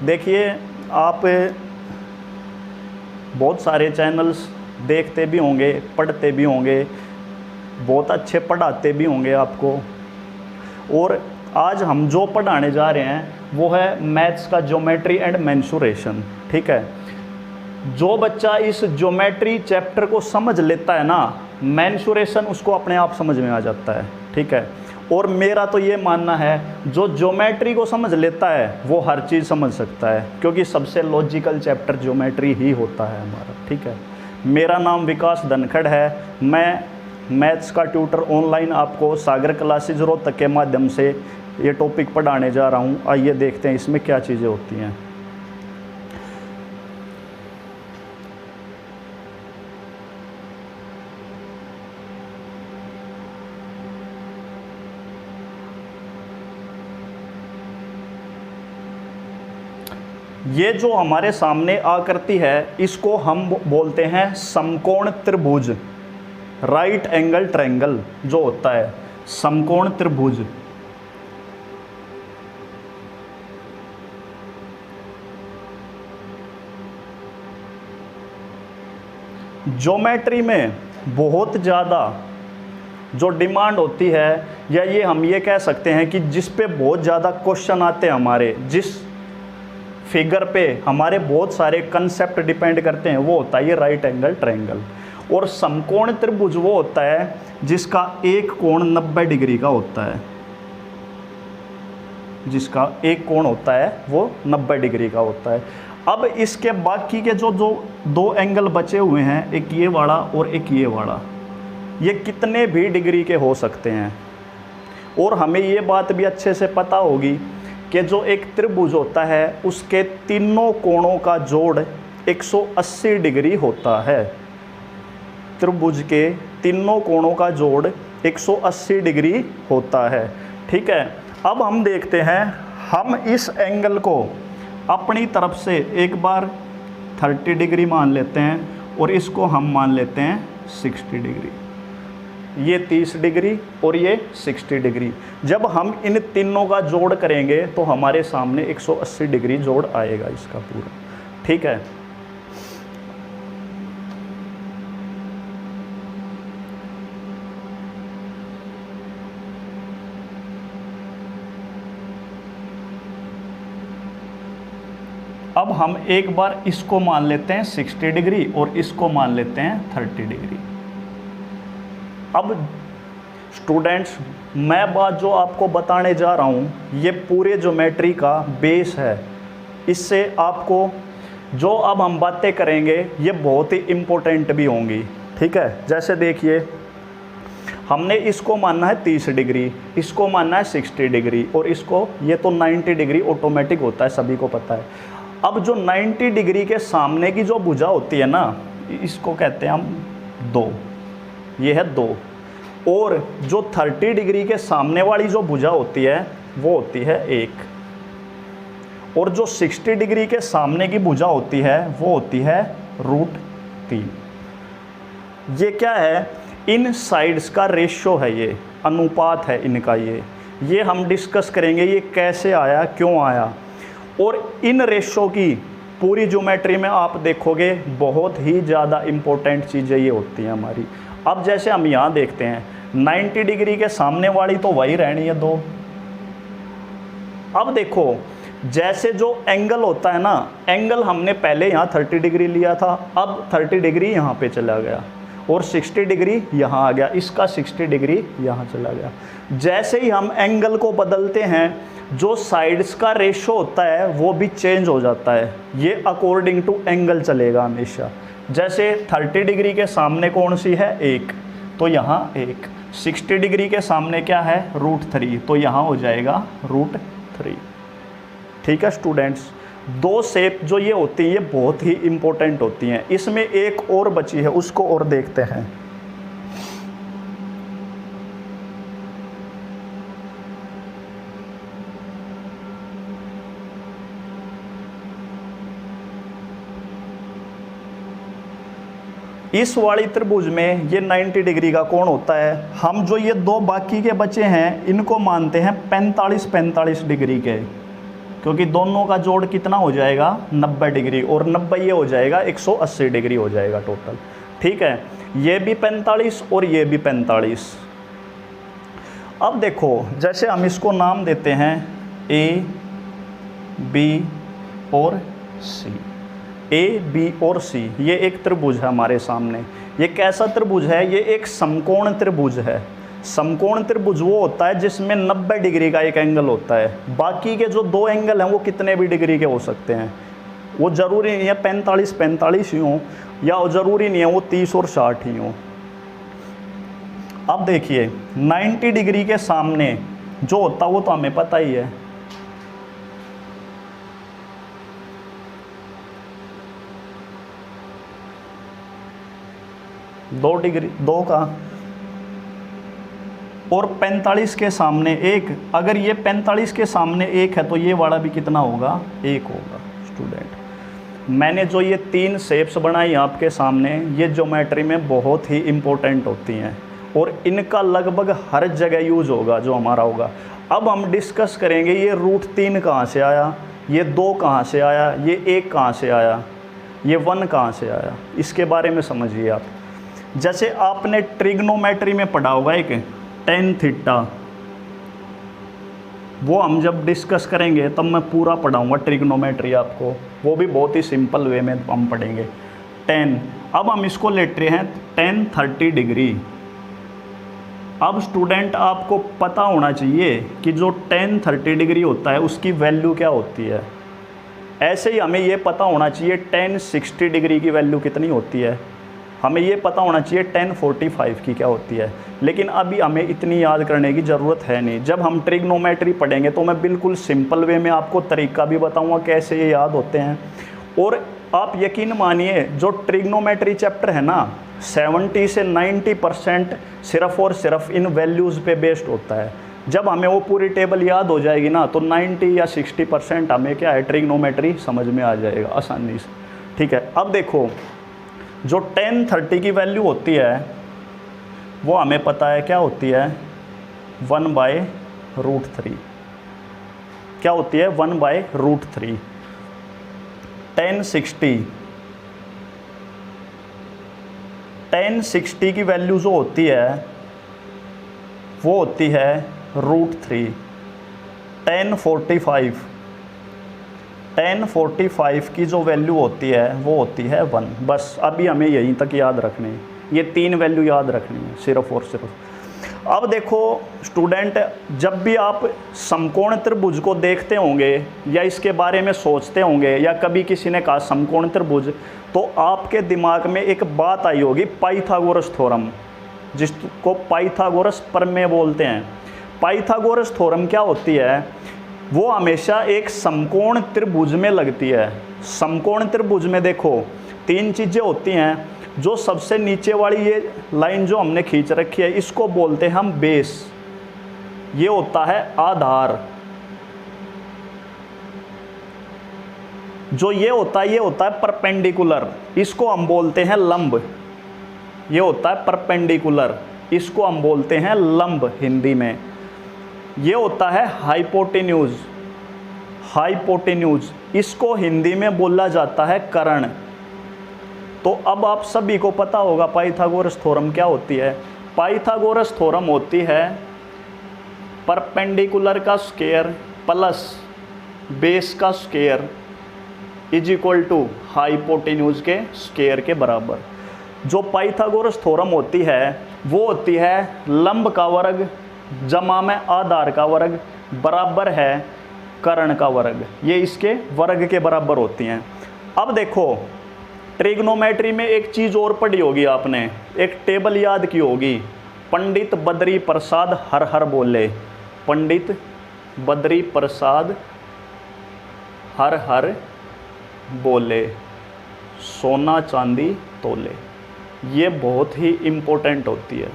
देखिए, आप बहुत सारे चैनल्स देखते भी होंगे, पढ़ते भी होंगे, बहुत अच्छे पढ़ाते भी होंगे आपको। और आज हम जो पढ़ाने जा रहे हैं वो है मैथ्स का ज्योमेट्री एंड मेंसुरेशन। ठीक है, जो बच्चा इस ज्योमेट्री चैप्टर को समझ लेता है ना, मेंसुरेशन उसको अपने आप समझ में आ जाता है। ठीक है, और मेरा तो ये मानना है जो ज्योमेट्री को समझ लेता है वो हर चीज़ समझ सकता है, क्योंकि सबसे लॉजिकल चैप्टर ज्योमेट्री ही होता है हमारा। ठीक है, मेरा नाम विकास धनखड़ है। मैं मैथ्स का ट्यूटर ऑनलाइन आपको सागर क्लासेज रोहतक के माध्यम से ये टॉपिक पढ़ाने जा रहा हूँ। आइए देखते हैं इसमें क्या चीज़ें होती हैं। ये जो हमारे सामने आकृति है इसको हम बोलते हैं समकोण त्रिभुज, राइट एंगल ट्रायंगल जो होता है समकोण त्रिभुज। ज्योमेट्री में बहुत ज़्यादा जो डिमांड होती है, या ये हम ये कह सकते हैं कि जिस पे बहुत ज़्यादा क्वेश्चन आते हैं हमारे, जिस फिगर पे हमारे बहुत सारे कंसेप्ट डिपेंड करते हैं, वो होता है ये राइट एंगल ट्रायंगल। और समकोण त्रिभुज वो होता है जिसका एक कोण 90 डिग्री का होता है, जिसका एक कोण होता है वो 90 डिग्री का होता है। अब इसके बाकी के जो दो एंगल बचे हुए हैं, एक ये वाला और एक ये वाला, ये कितने भी डिग्री के हो सकते हैं। और हमें ये बात भी अच्छे से पता होगी कि जो एक त्रिभुज होता है उसके तीनों कोणों का जोड़ 180 डिग्री होता है। त्रिभुज के तीनों कोणों का जोड़ 180 डिग्री होता है। ठीक है, अब हम देखते हैं, हम इस एंगल को अपनी तरफ से एक बार 30 डिग्री मान लेते हैं और इसको हम मान लेते हैं 60 डिग्री। ये 30 डिग्री और ये 60 डिग्री। जब हम इन तीनों का जोड़ करेंगे तो हमारे सामने 180 डिग्री जोड़ आएगा इसका पूरा। ठीक है, अब हम एक बार इसको मान लेते हैं 60 डिग्री और इसको मान लेते हैं 30 डिग्री। अब स्टूडेंट्स, मैं बात जो आपको बताने जा रहा हूँ ये पूरे ज्योमेट्री का बेस है। इससे आपको जो अब हम बातें करेंगे ये बहुत ही इम्पोर्टेंट भी होंगी। ठीक है, जैसे देखिए, हमने इसको मानना है 30 डिग्री, इसको मानना है 60 डिग्री और इसको, ये तो 90 डिग्री ऑटोमेटिक होता है, सभी को पता है। अब जो 90 डिग्री के सामने की जो भुजा होती है ना, इसको कहते हैं हम 2, ये है 2। और जो 30 डिग्री के सामने वाली जो भुजा होती है वो होती है 1। और जो 60 डिग्री के सामने की भुजा होती है वो होती है √3। ये क्या है? इन साइड्स का रेशियो है, ये अनुपात है इनका। ये हम डिस्कस करेंगे ये कैसे आया, क्यों आया। और इन रेशियो की पूरी ज्योमेट्री में आप देखोगे बहुत ही ज़्यादा इम्पोर्टेंट चीज़ें ये होती हैं हमारी। अब जैसे हम यहाँ देखते हैं 90 डिग्री के सामने वाली तो वही रहनी है 2। अब देखो, जैसे जो एंगल होता है ना, एंगल हमने पहले यहाँ 30 डिग्री लिया था, अब 30 डिग्री यहाँ पे चला गया और 60 डिग्री यहाँ आ गया, इसका 60 डिग्री यहाँ चला गया। जैसे ही हम एंगल को बदलते हैं, जो साइड्स का रेशो होता है वो भी चेंज हो जाता है। ये अकॉर्डिंग टू एंगल चलेगा हमेशा। जैसे 30 डिग्री के सामने कौन सी है? 1, तो यहाँ 1। 60 डिग्री के सामने क्या है? √3, तो यहाँ हो जाएगा √3। ठीक है स्टूडेंट्स, 2 शेप जो ये होती हैं ये बहुत ही इम्पोर्टेंट होती हैं। इसमें एक और बची है, उसको और देखते हैं। इस वाली त्रिभुज में ये 90 डिग्री का कोण होता है। हम जो ये 2 बाकी के बचे हैं इनको मानते हैं 45 डिग्री के। क्योंकि दोनों का जोड़ कितना हो जाएगा 90 डिग्री, और 90 ये हो जाएगा 180 डिग्री हो जाएगा टोटल। ठीक है, ये भी 45 और ये भी 45। अब देखो जैसे हम इसको नाम देते हैं ए बी और सी, ए बी और सी, ये एक त्रिभुज है हमारे सामने। ये कैसा त्रिभुज है? ये एक समकोण त्रिभुज है। समकोण त्रिभुज वो होता है जिसमें 90 डिग्री का एक एंगल होता है। बाकी के जो दो एंगल हैं वो कितने भी डिग्री के हो सकते हैं, वो ज़रूरी नहीं है 45 ही हों, या ज़रूरी नहीं है वो 30 और 60 ही हों। अब देखिए 90 डिग्री के सामने जो होता है वो तो हमें पता ही है, दो डिग्री, दो का, और 45 के सामने एक। अगर ये 45 के सामने एक है तो ये वाला भी कितना होगा? एक होगा। स्टूडेंट, मैंने जो ये 3 शेप्स बनाई आपके सामने, ये ज्योमेट्री में बहुत ही इम्पोर्टेंट होती हैं और इनका लगभग हर जगह यूज होगा जो हमारा होगा। अब हम डिस्कस करेंगे ये √3 कहाँ से आया, ये 2 कहाँ से आया, ये 1 कहाँ से आया, ये 1 कहाँ से आया, इसके बारे में समझिए आप। जैसे आपने ट्रिग्नोमेट्री में पढ़ा होगा एक tan थीटा, वो हम जब डिस्कस करेंगे तब मैं पूरा पढ़ाऊंगा ट्रिग्नोमेट्री आपको, वो भी बहुत ही सिंपल वे में हम पढ़ेंगे। tan, अब हम इसको लेते हैं tan 30 डिग्री। अब स्टूडेंट आपको पता होना चाहिए कि जो tan 30 डिग्री होता है उसकी वैल्यू क्या होती है। ऐसे ही हमें ये पता होना चाहिए tan 60 डिग्री की वैल्यू कितनी होती है, हमें ये पता होना चाहिए tan 45 की क्या होती है। लेकिन अभी हमें इतनी याद करने की ज़रूरत है नहीं। जब हम ट्रिग्नोमेट्री पढ़ेंगे तो मैं बिल्कुल सिंपल वे में आपको तरीका भी बताऊंगा कैसे ये याद होते हैं। और आप यकीन मानिए जो ट्रिग्नोमेट्री चैप्टर है ना, 70 से 90% सिर्फ और सिर्फ इन वैल्यूज़ पे बेस्ड होता है। जब हमें वो पूरी टेबल याद हो जाएगी ना तो 90 या 60% हमें क्या है ट्रिग्नोमेट्री समझ में आ जाएगा आसानी से। ठीक है, अब देखो जो tan 30 की वैल्यू होती है वो हमें पता है क्या होती है, 1/√3। क्या होती है? 1/√3। tan 60 की वैल्यू जो होती है वो होती है √3। tan 45 की जो वैल्यू होती है वो होती है 1। बस अभी हमें यहीं तक याद रखनी है, ये 3 वैल्यू याद रखनी है सिर्फ और सिर्फ। अब देखो स्टूडेंट, जब भी आप समकोण त्रिभुज को देखते होंगे या इसके बारे में सोचते होंगे या कभी किसी ने कहा समकोण त्रिभुज, तो आपके दिमाग में एक बात आई होगी पाइथागोरस थ्योरम, जिसको पाइथागोरस प्रमेय बोलते हैं। पाइथागोरस थ्योरम क्या होती है? वो हमेशा एक समकोण त्रिभुज में लगती है। समकोण त्रिभुज में देखो 3 चीज़ें होती हैं। जो सबसे नीचे वाली ये लाइन जो हमने खींच रखी है इसको बोलते हैं हम बेस, ये होता है आधार। जो ये होता है परपेंडिकुलर, इसको हम बोलते हैं लंब। ये होता है परपेंडिकुलर, इसको हम बोलते हैं लंब हिंदी में। ये होता है हाइपोटेन्यूज, इसको हिंदी में बोला जाता है कर्ण। तो अब आप सभी को पता होगा पाइथागोरस थ्योरम क्या होती है। पाइथागोरस थ्योरम होती है परपेंडिकुलर का स्क्वायर प्लस बेस का square is equal to hypotenuse के स्क्वायर के बराबर। जो पाइथागोरस थ्योरम होती है वो होती है लंब का वर्ग जमा में आधार का वर्ग बराबर है कर्ण का वर्ग। ये इसके वर्ग के बराबर होती हैं। अब देखो ट्रिग्नोमेट्री में एक चीज़ और पढ़ी होगी आपने, एक टेबल याद की होगी, पंडित बद्री प्रसाद हर हर बोले। पंडित बद्री प्रसाद हर हर बोले, सोना चांदी तोले। ये बहुत ही इम्पोर्टेंट होती है,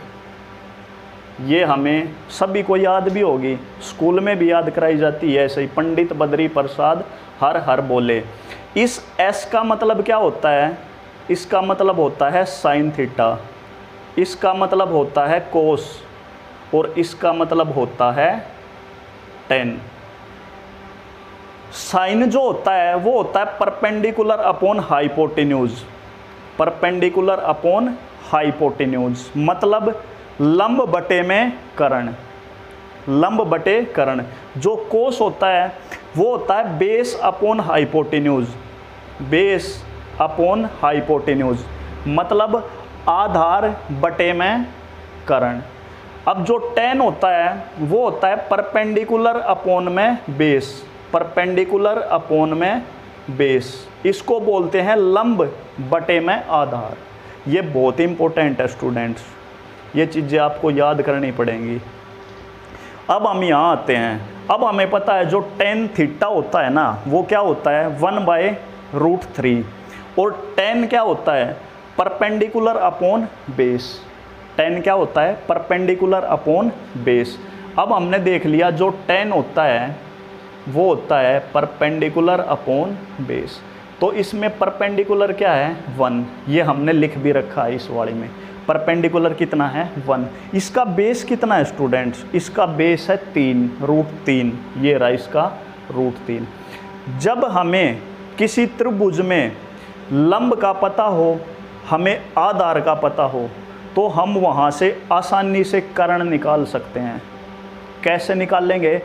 ये हमें सभी को याद भी होगी, स्कूल में भी याद कराई जाती है ऐसे ही, पंडित बद्री प्रसाद हर हर बोले। इस एस का मतलब क्या होता है? इसका मतलब होता है साइन थीटा, इसका मतलब होता है कोस, और इसका मतलब होता है टेन। साइन जो होता है वो होता है perpendicular upon hypotenuse, perpendicular upon hypotenuse मतलब लंब बटे में कर्ण, लंब बटे कर्ण। जो कोस होता है वो होता है base upon hypotenuse, base upon hypotenuse मतलब आधार बटे में कर्ण। अब जो tan होता है वो होता है परपेंडिकुलर अपॉन में बेस, परपेंडिकुलर अपॉन में बेस, इसको बोलते हैं लंब बटे में आधार। ये बहुत इंपॉर्टेंट है स्टूडेंट्स, ये चीज़ें आपको याद करनी पड़ेंगी। अब हम यहाँ आते हैं, अब हमें पता है जो tan थीटा होता है ना वो क्या होता है 1/√3 और tan क्या होता है परपेंडिकुलर अपॉन बेस, tan क्या होता है परपेंडिकुलर अपॉन बेस। अब हमने देख लिया जो tan होता है वो होता है परपेंडिकुलर अपॉन बेस, तो इसमें परपेंडिकुलर क्या है 1, ये हमने लिख भी रखा है इस वाली में। परपेंडिकुलर कितना है 1, इसका बेस कितना है स्टूडेंट्स, इसका बेस है 3√3, ये रहा इसका √3। जब हमें किसी त्रिभुज में लंब का पता हो, हमें आधार का पता हो, तो हम वहाँ से आसानी से कर्ण निकाल सकते हैं। कैसे निकाल लेंगे,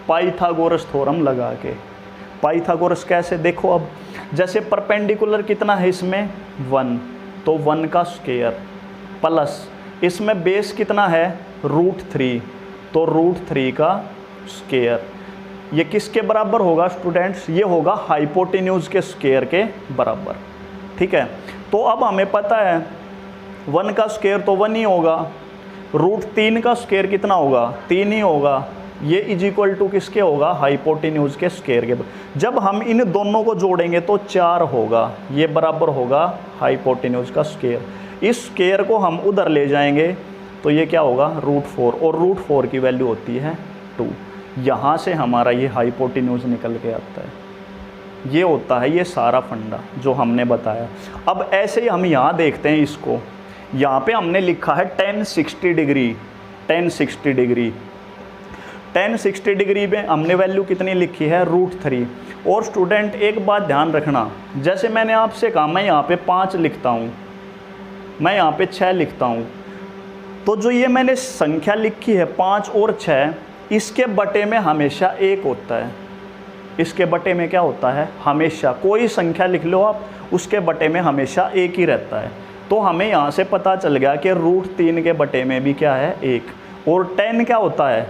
पाइथागोरस थ्योरम लगा के। पाइथागोरस कैसे, देखो अब जैसे परपेंडिकुलर कितना है इसमें 1, तो 1 का स्क्वायर प्लस इसमें बेस कितना है √3, तो √3 का स्क्वायर। ये किसके बराबर होगा स्टूडेंट्स, ये होगा हाइपोटेन्यूज के स्क्वायर के बराबर। ठीक है, तो अब हमें पता है 1 का स्क्वायर तो 1 ही होगा, √3 का स्क्वायर कितना होगा 3 ही होगा, ये इज इक्वल टू किसके होगा हाइपोटेन्यूज के स्क्वायर के। जब हम इन दोनों को जोड़ेंगे तो 4 होगा, ये बराबर होगा हाइपोटेन्यूज का स्क्वायर। इस स्क्वायर को हम उधर ले जाएंगे तो ये क्या होगा √4 और √4 की वैल्यू होती है 2। यहाँ से हमारा ये हाइपोटेन्यूज निकल के आता है। ये होता है ये सारा फंडा जो हमने बताया। अब ऐसे ही हम यहाँ देखते हैं इसको, यहाँ पे हमने लिखा है tan 60 degree, tan 60 degree, tan 60 degree में हमने वैल्यू कितनी लिखी है √3। और स्टूडेंट एक बात ध्यान रखना, जैसे मैंने आपसे कहा मैं यहाँ पे 5 लिखता हूँ, मैं यहाँ पे 6 लिखता हूँ, तो जो ये मैंने संख्या लिखी है 5 और 6, इसके बटे में हमेशा 1 होता है। इसके बटे में क्या होता है हमेशा, कोई संख्या लिख लो आप, उसके बटे में हमेशा 1 ही रहता है। तो हमें यहाँ से पता चल गया कि √3 के बटे में भी क्या है 1। और tan क्या होता है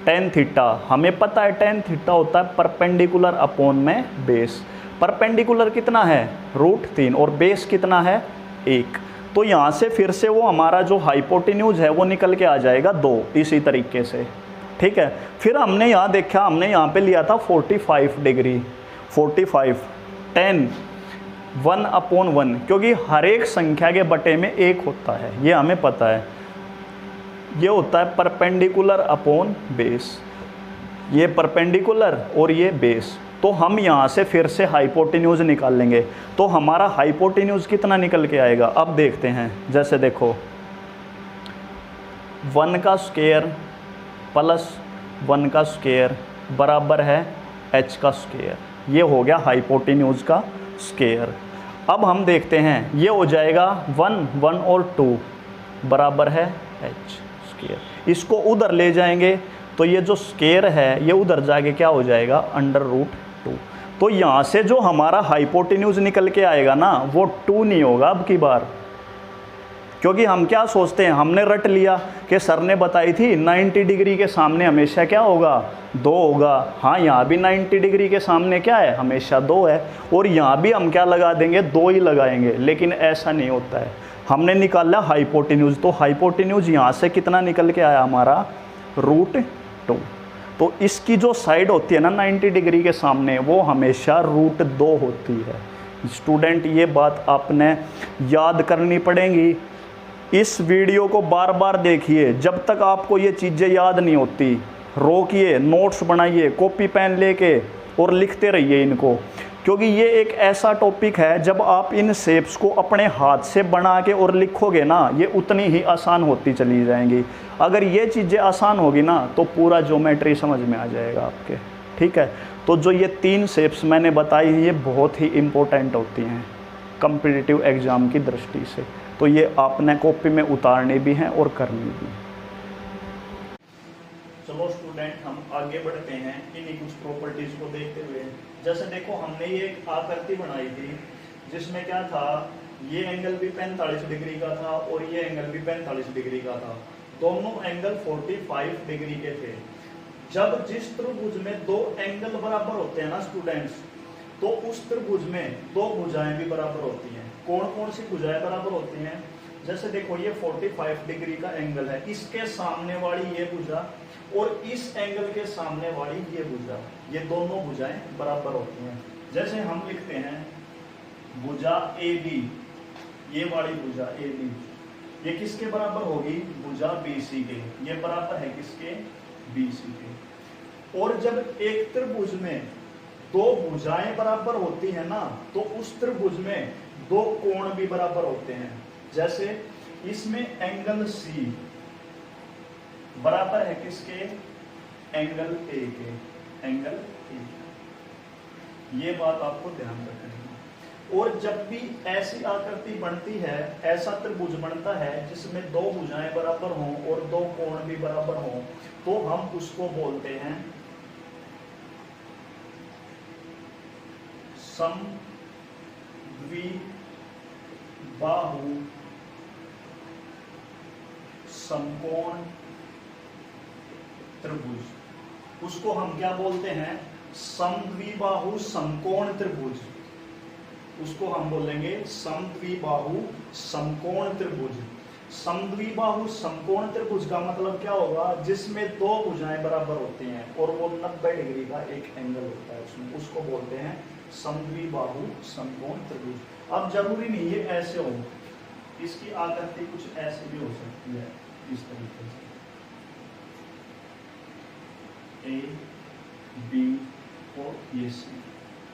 tan थीटा, हमें पता है tan थीटा होता है परपेंडिकुलर अपॉन में बेस। परपेंडिकुलर कितना है √3 और बेस कितना है 1। तो यहाँ से फिर से वो हमारा जो हाइपोटेन्यूज है वो निकल के आ जाएगा 2, इसी तरीके से। ठीक है, फिर हमने यहाँ देखा, हमने यहाँ पे लिया था 45 डिग्री, 45 tan 1/1, क्योंकि हर एक संख्या के बटे में 1 होता है, ये हमें पता है। ये होता है परपेंडिकुलर अपॉन बेस, ये परपेंडिकुलर और ये बेस। तो हम यहाँ से फिर से हाइपोटेन्यूज निकाल लेंगे, तो हमारा हाइपोटेन्यूज कितना निकल के आएगा अब देखते हैं। जैसे देखो 1 का स्क्वायर प्लस 1 का स्क्वायर बराबर है h का स्क्वायर, ये हो गया हाइपोटेन्यूज का स्क्वायर। अब हम देखते हैं ये हो जाएगा 1 1 और 2 बराबर है h स्क्वायर। इसको उधर ले जाएंगे तो ये जो स्क्वायर है ये उधर जाके क्या हो जाएगा √2। तो यहाँ से जो हमारा हाइपोटेन्यूज निकल के आएगा ना वो 2 नहीं होगा अब की बार, क्योंकि हम क्या सोचते हैं, हमने रट लिया कि सर ने बताई थी 90 डिग्री के सामने हमेशा क्या होगा 2 होगा। हाँ, यहाँ भी 90 डिग्री के सामने क्या है हमेशा 2 है, और यहाँ भी हम क्या लगा देंगे 2 ही लगाएंगे, लेकिन ऐसा नहीं होता है। हमने निकाला हाइपोटेन्यूज, तो हाइपोटेन्यूज यहाँ से कितना निकल के आया हमारा √2। तो इसकी जो साइड होती है ना 90 डिग्री के सामने वो हमेशा √2 होती है। स्टूडेंट ये बात आपने याद करनी पड़ेगी। इस वीडियो को बार बार देखिए, जब तक आपको ये चीज़ें याद नहीं होती रोकिए, नोट्स बनाइए कॉपी पेन लेके और लिखते रहिए इनको, क्योंकि ये एक ऐसा टॉपिक है जब आप इन शेप्स को अपने हाथ से बना के और लिखोगे ना ये उतनी ही आसान होती चली जाएंगी। अगर ये चीज़ें आसान होगी ना तो पूरा ज्योमेट्री समझ में आ जाएगा आपके। ठीक है, तो जो ये 3 शेप्स मैंने बताई हैं ये बहुत ही इम्पोर्टेंट होती हैं कॉम्पिटिटिव एग्ज़ाम की दृष्टि से, तो ये आपने कॉपी में उतारनी भी हैं और करनी भी। चलो स्टूडेंट हम आगे बढ़ते हैं इन्हीं कुछ प्रॉपर्टीज़ को देखते हुए। जैसे देखो हमने ये एक आकृति बनाई थी जिसमें क्या था, ये एंगल भी 45 डिग्री का था और ये एंगल भी 45 डिग्री का था, दोनों एंगल 45 डिग्री के थे। जब जिस त्रिभुज में दो एंगल बराबर होते हैं ना स्टूडेंट्स, तो उस त्रिभुज में दो भुजाएं भी बराबर होती हैं। कौन कौन सी भुजाएं बराबर होती हैं? जैसे देखो ये 45 डिग्री का एंगल है, इसके सामने वाली ये भुजा और इस एंगल के सामने वाली ये भुजा, ये दोनों भुजाएं बराबर होती हैं। जैसे हम लिखते हैं भुजा AB, ये वाली भुजा AB, ये किसके बराबर होगी? भुजा BC के। ये बराबर है किसके? BC के। और जब एक त्रिभुज में दो भुजाएं बराबर होती है ना, तो उस त्रिभुज में दो कोण भी बराबर होते हैं। जैसे इसमें एंगल C बराबर है किसके? एंगल A के, एंगल A। ये बात आपको ध्यान रखनी है। और जब भी ऐसी आकृति बनती है, ऐसा त्रिभुज बनता है जिसमें दो भुजाएं बराबर हों और दो कोण भी बराबर हों, तो हम उसको बोलते हैं समद्विबाहु समकोण त्रिभुज। उसको हम क्या बोलते हैं? समद्विबाहु समकोण त्रिभुज। उसको हम बोलेंगे समद्विबाहु समकोण त्रिभुज। समद्विबाहु समकोण त्रिभुज का मतलब क्या होगा? जिसमें दो भुजाएं बराबर होती हैं और वो 90 डिग्री का एक एंगल होता है उसमें, उसको बोलते हैं समद्विबाहु समकोण त्रिभुज। अब जरूरी नहीं है ऐसे हो, इसकी आकृति कुछ ऐसे भी हो सकती है, इस तरीके से A B और ये C,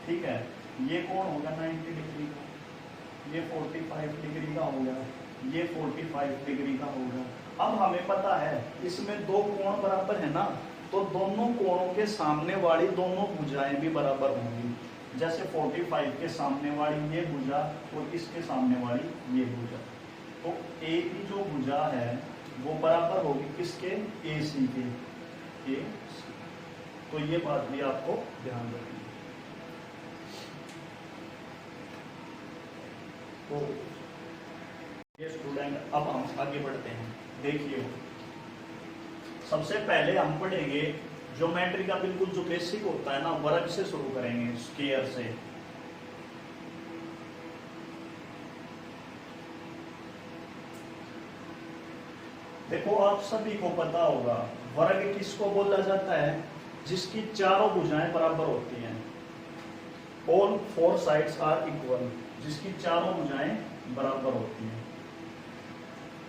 ठीक है। ये कोण होगा 90 डिग्री का, ये 45 डिग्री का होगा, ये 45 डिग्री का होगा। अब हमें पता है इसमें दो कोण बराबर है ना, तो दोनों कोणों के सामने वाली दोनों भुजाएं भी बराबर होंगी। जैसे 45 के सामने वाली ये भुजा और इसके सामने वाली ये भुजा, तो A की जो भुजा है वो बराबर होगी किसके? AC के, AC। तो ये बात भी आपको ध्यान रखनी है। तो ये स्टूडेंट अब हम आगे बढ़ते हैं। देखिए सबसे पहले हम पढ़ेंगे ज्योमेट्री का बिल्कुल जो बेसिक होता है ना, वर्ग से शुरू करेंगे, स्क्वायर से। देखो आप सभी को पता होगा वर्ग किसको बोला जाता है? जिसकी चारों भुजाएं बराबर होती हैं। All four sides are equal, जिसकी चारों भुजाएं बराबर होती हैं।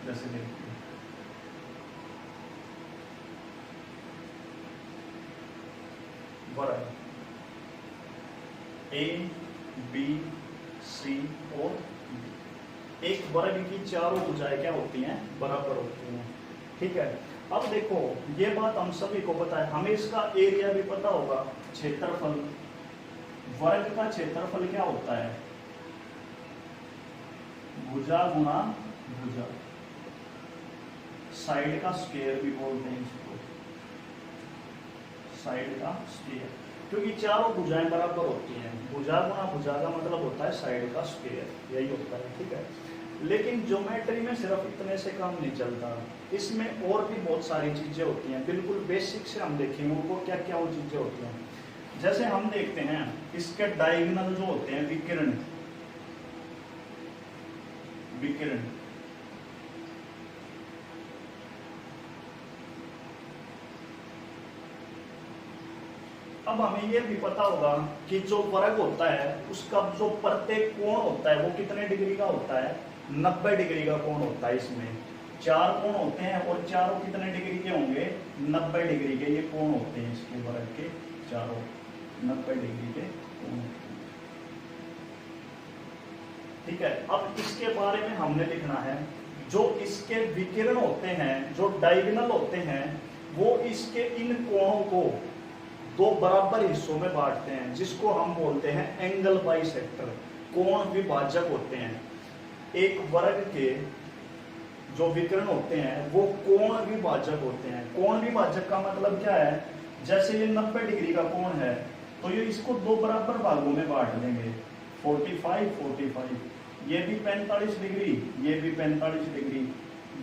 जैसे देखिए वर्ग A B C और D। एक वर्ग की चारों भुजाएं क्या होती हैं? बराबर होती हैं, ठीक है। अब देखो ये बात हम सभी को पता है, हमें इसका एरिया भी पता होगा, क्षेत्रफल। वर्ग का क्षेत्रफल क्या होता है? भुजा गुणा भुजा, साइड का स्क्वायर भी बोलते हैं इसको, साइड का स्क्वायर, क्योंकि चारों भुजाएं बराबर होती हैं। भुजा गुणा भुजा का मतलब होता है साइड का स्क्वायर, यही होता है, ठीक है। लेकिन ज्योमेट्री में सिर्फ इतने से काम नहीं चलता, इसमें और भी बहुत सारी चीजें होती हैं। बिल्कुल बेसिक से हम देखेंगे उनको क्या क्या वो चीजें होती हैं। जैसे हम देखते हैं इसके डायगोनल जो होते हैं, विकर्ण, विकर्ण अब हमें यह भी पता होगा कि जो वर्ग होता है उसका जो प्रत्येक कोण होता है वो कितने डिग्री का होता है? 90 डिग्री का कोण होता है। इसमें चार कोण होते हैं और चारों कितने डिग्री के होंगे? 90 डिग्री के ये कोण होते हैं। इसके वर्ग के चारों 90 डिग्री के कोण, ठीक है। अब इसके बारे में हमने लिखना है, जो इसके विकिरण होते हैं, जो डायगोनल होते हैं, वो इसके इन कोणों को दो बराबर हिस्सों में बांटते हैं, जिसको हम बोलते हैं एंगल बाइसेक्टर, कोण विभाजक होते हैं। एक वर्ग के जो विकर्ण होते हैं वो कोण विभाजक होते हैं। कोण विभाजक का मतलब क्या है, जैसे ये 90 डिग्री का कोण है तो ये इसको दो बराबर भागों में बांट देंगे, 45 45, ये भी 45 डिग्री, ये भी 45 डिग्री,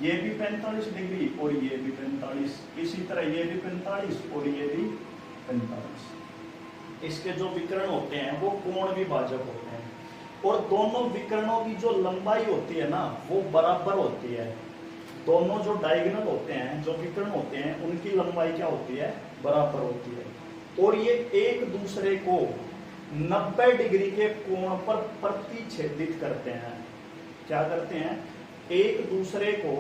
ये भी 45 डिग्री और ये भी 45, इसी तरह ये भी 45 और ये भी 45। इसके जो विकर्ण होते हैं वो कोण विभाजक होते हैं, और दोनों विकर्णों की जो लंबाई होती है ना वो बराबर होती है। दोनों जो डायगोनल होते हैं, जो विकर्ण होते हैं, उनकी लंबाई क्या होती है, बराबर होती है। और ये एक दूसरे को 90 डिग्री के कोण पर प्रतिच्छेदित करते हैं। क्या करते हैं, एक दूसरे को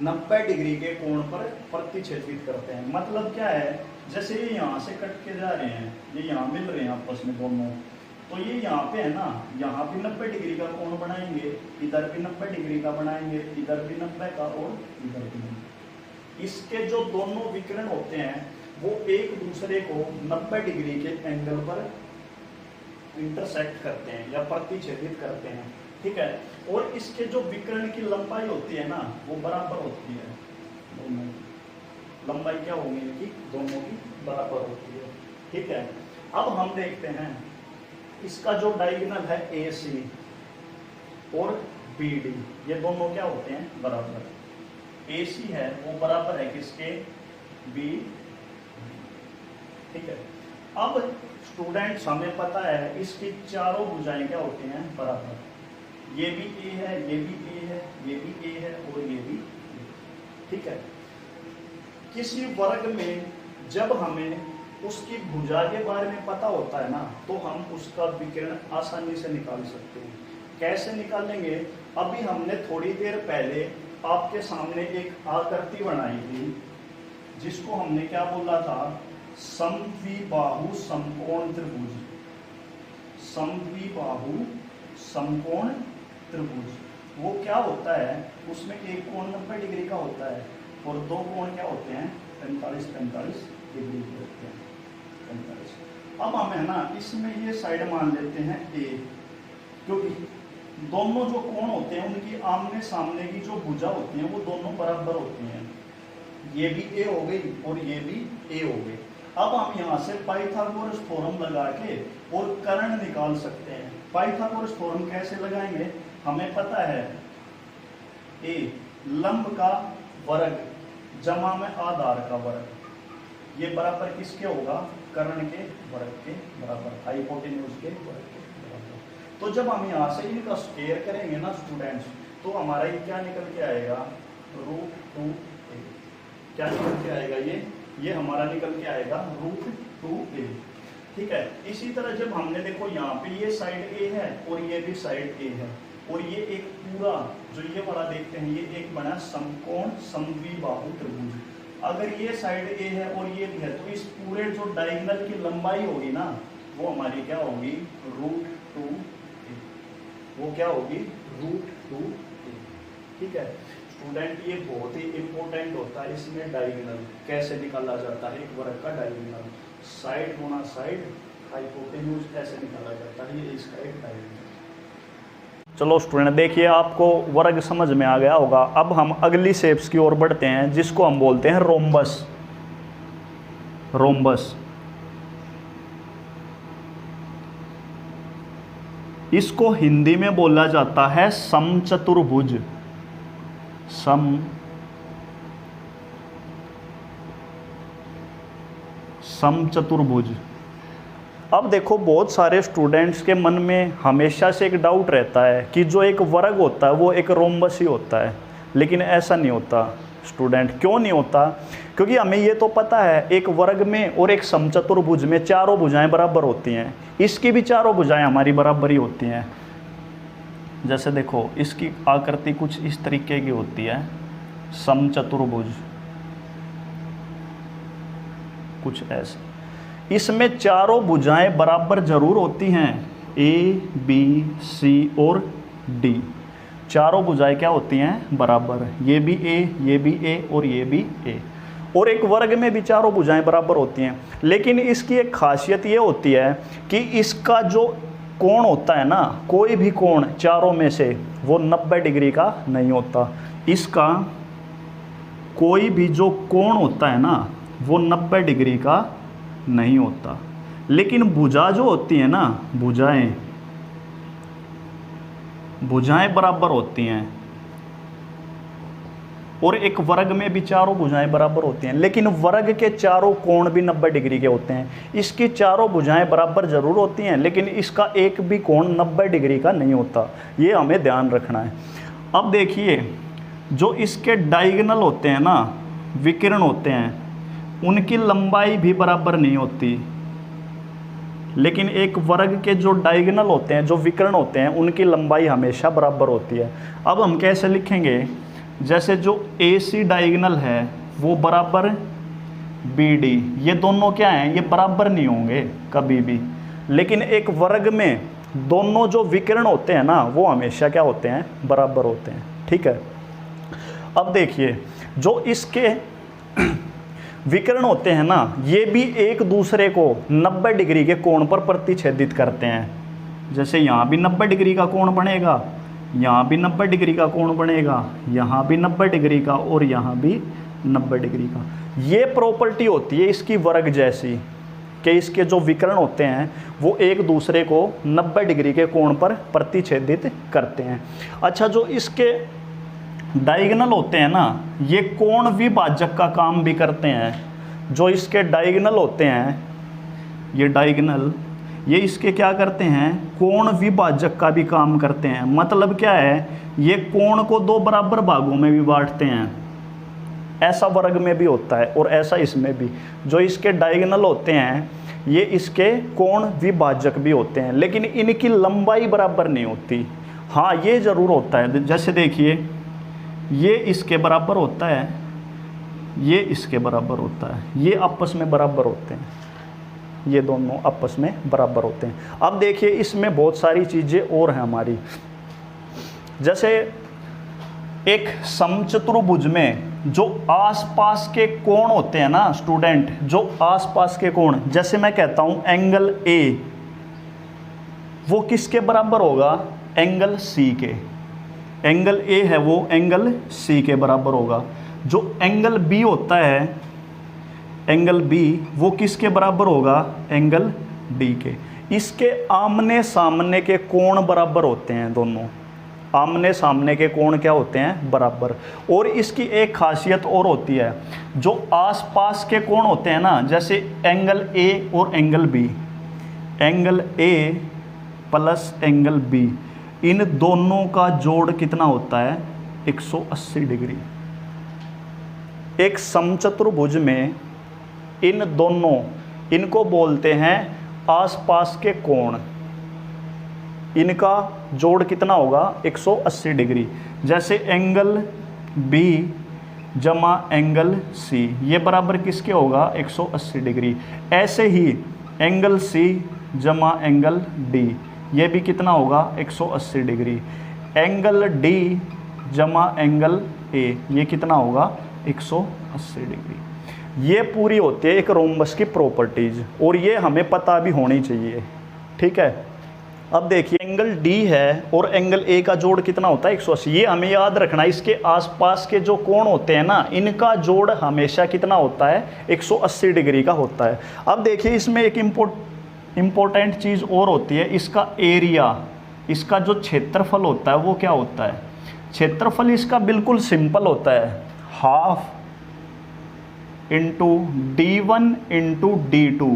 90 डिग्री के कोण पर प्रतिच्छेदित करते हैं। मतलब क्या है, जैसे ये यहाँ से कट के जा रहे हैं, ये यहाँ मिल रहे हैं आपस में दोनों, तो ये यहाँ पे है ना, यहाँ भी 90 डिग्री का कोण बनाएंगे, इधर भी 90 डिग्री का बनाएंगे, इधर भी 90 का और इधर भी 90। इसके जो दोनों विकर्ण होते हैं वो एक दूसरे को 90 डिग्री के एंगल पर इंटरसेक्ट करते हैं या प्रतिच्छेदित करते हैं, ठीक है। और इसके जो विकर्ण की लंबाई होती है ना वो बराबर होती है, दोनों लंबाई क्या होगी इनकी, दोनों की बराबर होती है, ठीक है। अब हम देखते हैं इसका जो डायगोनल है AC और BD, ये दोनों क्या होते हैं, बराबर। AC है वो बराबर है किसके, B, ठीक है। अब स्टूडेंट्स हमें पता है इसकी चारों भुजाएं क्या होती हैं, बराबर। ये भी A है, ये भी A है, ये भी A है और ये भी A, ठीक है। किसी वर्ग में जब हमें उसकी भुजा के बारे में पता होता है ना तो हम उसका विकर्ण आसानी से निकाल सकते हैं। कैसे निकालेंगे, अभी हमने थोड़ी देर पहले आपके सामने एक आकृति बनाई थी जिसको हमने क्या बोला था, समद्विबाहु समकोण त्रिभुज। समद्विबाहु समकोण त्रिभुज वो क्या होता है, उसमें एक कोण 90 डिग्री का होता है और दो कोण क्या होते हैं, 45 डिग्री के होते हैं, 45। अब हम है ना इसमें ये साइड मान लेते हैं A, क्योंकि दोनों जो कोण होते हैं उनकी आमने सामने की जो भुजा होती है वो दोनों बराबर होती हैं। ये भी A हो गई और ये भी A हो गई। अब हम यहाँ से पाइथागोरस थ्योरम लगा के और कर्ण निकाल सकते हैं। पाइथागोरस थ्योरम कैसे लगाएंगे, हमें पता है A लंब का वर्ग जमा में आधार का वर्ग, ये बराबर किसके होगा, कर्ण के वर्ग के बराबर, हाइपोटेन्यूज के वर्ग के बराबर। तो जब हम यहाँ से इनका स्क्वायर करेंगे ना स्टूडेंट्स, तो हमारा ये क्या निकल के आएगा, √2a। क्या निकल के आएगा, ये हमारा निकल के आएगा √2a, ठीक है। इसी तरह जब हमने देखो यहाँ पे ये साइड A है और ये भी साइड A है, और ये एक पूरा जो ये वाला देखते हैं ये एक बना समकोण समद्विबाहु त्रिभुज। अगर ये साइड A है और ये भी है तो इस पूरे जो डायगोनल की लंबाई होगी ना वो हमारी क्या होगी, √2a। वो क्या होगी, √2a, ठीक है। स्टूडेंट ये बहुत ही इंपॉर्टेंट होता है, इसमें डायगोनल कैसे निकाला जाता है, एक वर्ग का डायगोनल, साइड गुणा साइड, हाइपोटेन्यूज ऐसे निकाला जाता है, ये इसका एक डायगोनल। चलो स्टूडेंट देखिए आपको वर्ग समझ में आ गया होगा। अब हम अगली शेप्स की ओर बढ़ते हैं जिसको हम बोलते हैं रोम्बस। रोम्बस इसको हिंदी में बोला जाता है समचतुर्भुज। समचतुर्भुज। अब देखो बहुत सारे स्टूडेंट्स के मन में हमेशा से एक डाउट रहता है कि जो एक वर्ग होता है वो एक रोम्बस ही होता है, लेकिन ऐसा नहीं होता स्टूडेंट। क्यों नहीं होता, क्योंकि हमें ये तो पता है एक वर्ग में और एक समचतुर्भुज में चारों भुजाएं बराबर होती हैं, इसकी भी चारों भुजाएं हमारी बराबर ही होती हैं। जैसे देखो इसकी आकृति कुछ इस तरीके की होती है, समचतुर्भुज कुछ ऐसे। इसमें चारों भुजाएं बराबर जरूर होती हैं, A, B, C और D। चारों भुजाएं क्या होती हैं, बराबर। ये भी A, ये भी A और ये भी A। और एक वर्ग में भी चारों भुजाएं बराबर होती हैं। लेकिन इसकी एक खासियत ये होती है कि इसका जो कोण होता है ना, कोई भी कोण चारों में से वो 90 डिग्री का नहीं होता। इसका कोई भी जो कोण होता है ना वो 90 डिग्री का नहीं होता। लेकिन भुजा जो होती है ना, भुजाएं बराबर होती हैं और एक वर्ग में भी चारों भुजाएं बराबर होती हैं। लेकिन वर्ग के चारों कोण भी 90 डिग्री के होते हैं। इसकी चारों भुजाएं बराबर जरूर होती हैं लेकिन इसका एक भी कोण 90 डिग्री का नहीं होता। ये हमें ध्यान रखना है। अब देखिए, जो इसके डायगोनल होते हैं ना, विकर्ण होते हैं, उनकी लंबाई भी बराबर नहीं होती। लेकिन एक वर्ग के जो डायगोनल होते हैं, जो विकर्ण होते हैं, उनकी लंबाई हमेशा बराबर होती है। अब हम कैसे लिखेंगे? जैसे जो AC डायगोनल है वो बराबर BD, ये दोनों क्या हैं? ये बराबर नहीं होंगे कभी भी। लेकिन एक वर्ग में दोनों जो विकर्ण होते हैं ना वो हमेशा क्या होते हैं? बराबर होते हैं। ठीक है। अब देखिए, जो इसके विकर्ण होते हैं ना, ये भी एक दूसरे को 90 डिग्री के कोण पर प्रतिच्छेदित करते हैं। जैसे यहाँ भी 90 डिग्री का कोण बनेगा, यहाँ भी 90 डिग्री का कोण बनेगा, यहाँ भी 90 डिग्री का और यहाँ भी 90 डिग्री का। ये प्रॉपर्टी होती है इसकी वर्ग जैसी कि इसके जो विकर्ण होते हैं वो एक दूसरे को 90 डिग्री के कोण पर प्रतिच्छेदित करते हैं। अच्छा, जो इसके डायगोनल होते हैं ना, ये कोण विभाजक का काम भी करते हैं। जो इसके डायगोनल होते हैं, ये डायगोनल, ये इसके क्या करते हैं? कोण विभाजक का भी काम करते हैं। मतलब क्या है? ये कोण को दो बराबर भागों में भी बांटते हैं। ऐसा वर्ग में भी होता है और ऐसा इसमें भी। जो इसके डायगोनल होते हैं ये इसके कोण विभाजक भी होते हैं, लेकिन इनकी लंबाई बराबर नहीं होती। हाँ, ये ज़रूर होता है। जैसे देखिए, ये इसके बराबर होता है, ये इसके बराबर होता है, ये आपस में बराबर होते हैं, ये दोनों आपस में बराबर होते हैं। अब देखिए, इसमें बहुत सारी चीज़ें और हैं हमारी। जैसे एक समचतुर्भुज में जो आसपास के कोण होते हैं ना स्टूडेंट, जो आसपास के कोण, जैसे मैं कहता हूँ एंगल A, वो किसके बराबर होगा? एंगल C के। एंगल A है वो एंगल C के बराबर होगा। जो एंगल B होता है, एंगल B, वो किसके बराबर होगा? एंगल D के। इसके आमने सामने के कोण बराबर होते हैं, दोनों आमने सामने के कोण क्या होते हैं? बराबर। और इसकी एक खासियत और होती है, जो आसपास के कोण होते हैं ना, जैसे एंगल A और angle B, angle A plus angle B, इन दोनों का जोड़ कितना होता है? 180 डिग्री। एक समचतुर्भुज में इन दोनों, इनको बोलते हैं आसपास के कोण। इनका जोड़ कितना होगा? 180 डिग्री। जैसे एंगल B जमा एंगल C, ये बराबर किसके होगा? 180 डिग्री। ऐसे ही एंगल C जमा एंगल D, ये भी कितना होगा? 180 डिग्री। एंगल D जमा एंगल A, ये कितना होगा? 180 डिग्री। ये पूरी होती है एक रोम्बस की प्रॉपर्टीज, और ये हमें पता भी होनी चाहिए। ठीक है। अब देखिए, एंगल D है और एंगल A का जोड़ कितना होता है? 180। ये हमें याद रखना है। इसके आसपास के जो कोण होते हैं ना, इनका जोड़ हमेशा कितना होता है? 180 डिग्री का होता है। अब देखिए, इसमें एक इम्पोर्टेंट चीज़ और होती है, इसका एरिया, इसका जो क्षेत्रफल होता है वो क्या होता है? क्षेत्रफल इसका बिल्कुल सिंपल होता है, half into D1 into D2।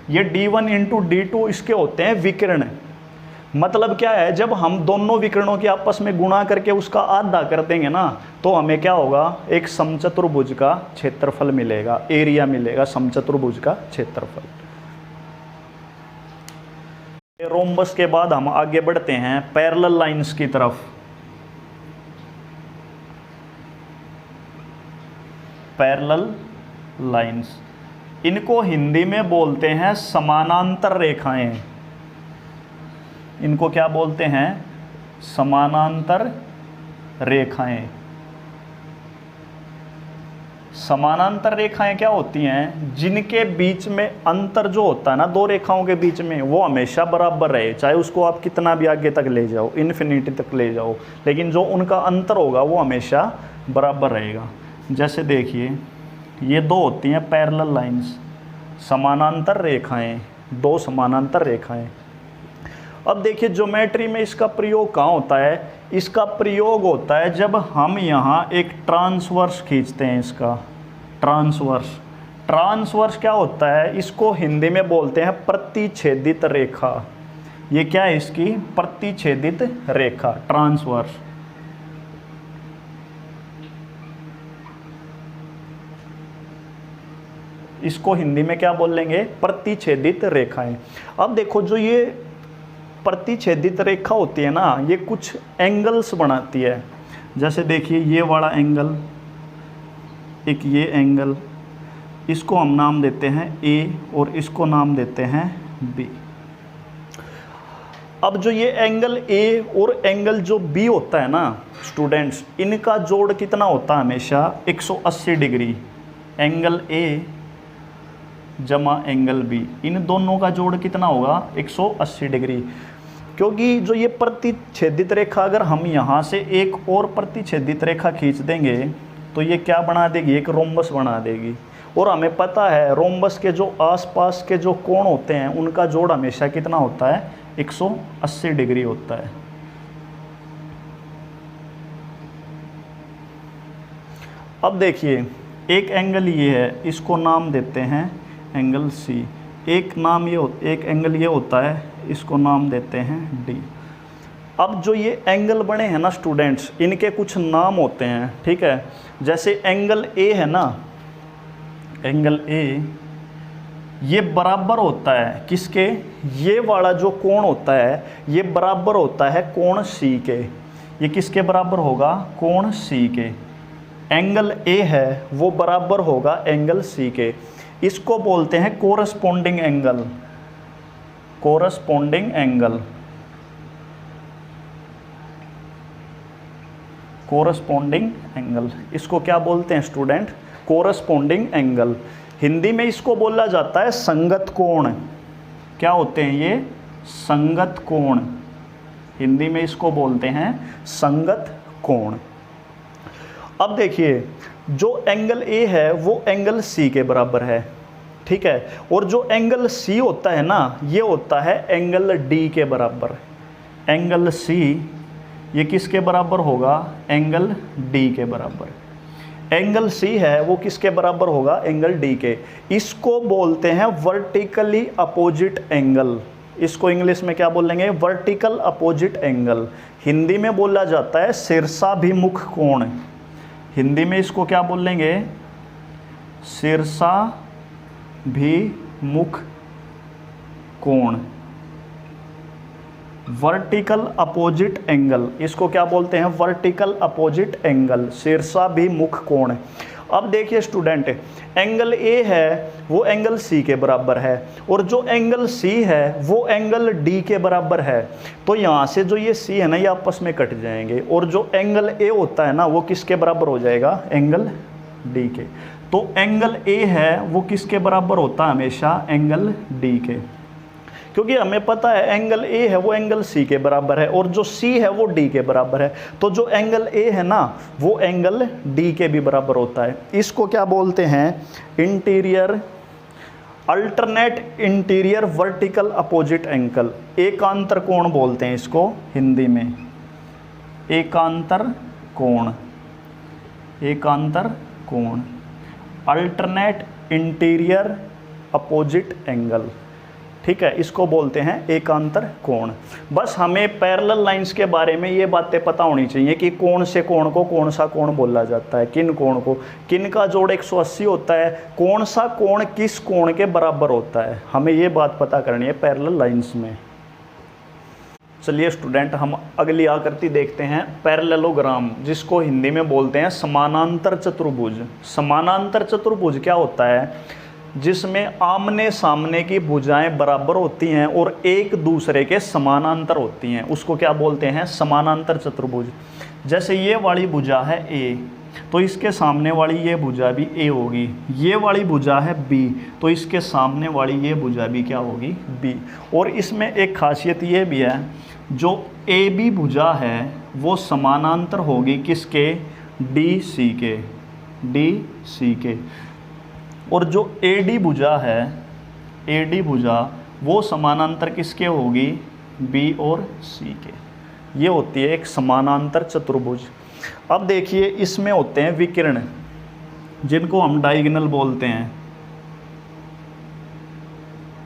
ये D1 इंटू D2 इसके होते हैं विकर्ण। मतलब क्या है? जब हम दोनों विकर्णों के आपस में गुणा करके उसका आधा कर देंगे ना, तो हमें क्या होगा? एक समचतुर्भुज का क्षेत्रफल मिलेगा, एरिया मिलेगा, समचतुर्भुज का क्षेत्रफल। रोम्बस के बाद हम आगे बढ़ते हैं पैरेलल लाइंस की तरफ। पैरेलल लाइंस, इनको हिंदी में बोलते हैं समानांतर रेखाएं। इनको क्या बोलते हैं? समानांतर रेखाएं। समानांतर रेखाएं क्या होती हैं, जिनके बीच में अंतर जो होता है ना दो रेखाओं के बीच में, वो हमेशा बराबर रहे, चाहे उसको आप कितना भी आगे तक ले जाओ, इन्फिनिटी तक ले जाओ, लेकिन जो उनका अंतर होगा वो हमेशा बराबर रहेगा। जैसे देखिए ये दो होती हैं पैरेलल लाइंस, समानांतर रेखाएं, दो समानांतर रेखाएं। अब देखिए ज्योमेट्री में इसका प्रयोग कहाँ होता है, इसका प्रयोग होता है जब हम यहाँ एक ट्रांसवर्स खींचते हैं। इसका ट्रांसवर्स क्या होता है, इसको हिंदी में बोलते हैं प्रतिच्छेदित रेखा। ये क्या है, इसकी प्रतिच्छेदित रेखा, ट्रांसवर्स। इसको हिंदी में क्या बोल लेंगे, प्रतिच्छेदित रेखाएं। अब देखो जो ये प्रतिच्छेदित रेखा होती है ना, ये कुछ एंगल्स बनाती है। जैसे देखिए ये वाला एंगल, एक ये एंगल, इसको हम नाम देते हैं ए और इसको नाम देते हैं बी। अब जो ये एंगल ए और एंगल जो बी होता है ना स्टूडेंट्स, इनका जोड़ कितना होता है, हमेशा 180 डिग्री। एंगल ए जमा एंगल बी, इन दोनों का जोड़ कितना होगा, 180 डिग्री। क्योंकि जो ये प्रतिच्छेदित रेखा, अगर हम यहाँ से एक और प्रतिच्छेदित रेखा खींच देंगे तो ये क्या बना देगी, एक रोम्बस बना देगी। और हमें पता है रोम्बस के जो आसपास के जो कोण होते हैं उनका जोड़ हमेशा कितना होता है, 180 डिग्री होता है। अब देखिए एक एंगल ये है, इसको नाम देते हैं एंगल सी। एक एंगल ये होता है, इसको नाम देते हैं डी। अब जो ये एंगल बने हैं ना स्टूडेंट्स, इनके कुछ नाम होते हैं, ठीक है। जैसे एंगल ए है ना, एंगल ए ये बराबर होता है किसके, ये वाला जो कोण होता है ये बराबर होता है कोण सी के। ये किसके बराबर होगा, कोण सी के। एंगल ए है वो बराबर होगा एंगल सी के। इसको बोलते हैं corresponding angle, corresponding angle, corresponding angle. इसको क्या बोलते हैं स्टूडेंट, कोरस्पोंडिंग एंगल। हिंदी में इसको बोला जाता है संगत कोण। क्या होते हैं ये, संगत कोण। हिंदी में इसको बोलते हैं संगत कोण। अब देखिए जो एंगल ए है वो एंगल सी के बराबर है, ठीक है। और जो एंगल सी होता है ना, ये होता है एंगल डी के बराबर। एंगल सी ये किसके बराबर होगा, एंगल डी के बराबर। एंगल सी है वो किसके बराबर होगा, एंगल डी के। इसको बोलते हैं वर्टिकली अपोजिट एंगल। इसको इंग्लिश में क्या बोलेंगे, वर्टिकल अपोजिट एंगल। हिंदी में बोला जाता है शीर्षाभिमुख कोण। हिंदी में इसको क्या बोलेंगे, शीर्षाभिमुख कोण, वर्टिकल अपोजिट एंगल। इसको क्या बोलते हैं, वर्टिकल अपोजिट एंगल, शीर्षाभिमुख कोण। अब देखिए स्टूडेंट, एंगल ए है वो एंगल सी के बराबर है, और जो एंगल सी है वो एंगल डी के बराबर है। तो यहाँ से जो ये सी है ना, ये आपस में कट जाएंगे, और जो एंगल ए होता है ना वो किसके बराबर हो जाएगा, एंगल डी के। तो एंगल ए है वो किसके बराबर होता है, हमेशा एंगल डी के। क्योंकि हमें पता है एंगल ए है वो एंगल सी के बराबर है, और जो सी है वो डी के बराबर है। तो जो एंगल ए है ना वो एंगल डी के भी बराबर होता है। इसको क्या बोलते हैं, interior, alternate interior vertical opposite angle. एकांतर कोण बोलते हैं इसको हिंदी में, एकांतर कोण, एकांतर कोण, अल्टरनेट इंटीरियर अपोजिट एंगल, ठीक है। इसको बोलते हैं एकांतर कोण। बस हमें पैरेलल लाइंस के बारे में ये बातें पता होनी चाहिए कि कौन से कोण को कौन सा कोण बोला जाता है, किन कोण को, किन का जोड़ 180 होता है, कौन सा कोण किस कोण के बराबर होता है, हमें ये बात पता करनी है पैरेलल लाइंस में। चलिए स्टूडेंट, हम अगली आकृति देखते हैं, पैरेललोग्राम, जिसको हिंदी में बोलते हैं समानांतर चतुर्भुज। समानांतर चतुर्भुज क्या होता है, जिसमें आमने सामने की भुजाएं बराबर होती हैं और एक दूसरे के समानांतर होती हैं, उसको क्या बोलते हैं, समानांतर चतुर्भुज। जैसे ये वाली भुजा है ए, तो इसके सामने वाली ये भुजा भी ए होगी, ये वाली भुजा है बी, तो इसके सामने वाली ये भुजा भी क्या होगी, बी। और इसमें एक खासियत ये भी है, जो ए बी भुजा है वो समानांतर होगी किसके, डी सी के, डी सी के। और जो ए डी भुजा है, ए डी भुजा वो समानांतर किसके होगी, बी और सी के। ये होती है एक समानांतर चतुर्भुज। अब देखिए इसमें होते हैं विकर्ण, जिनको हम डायगोनल बोलते हैं,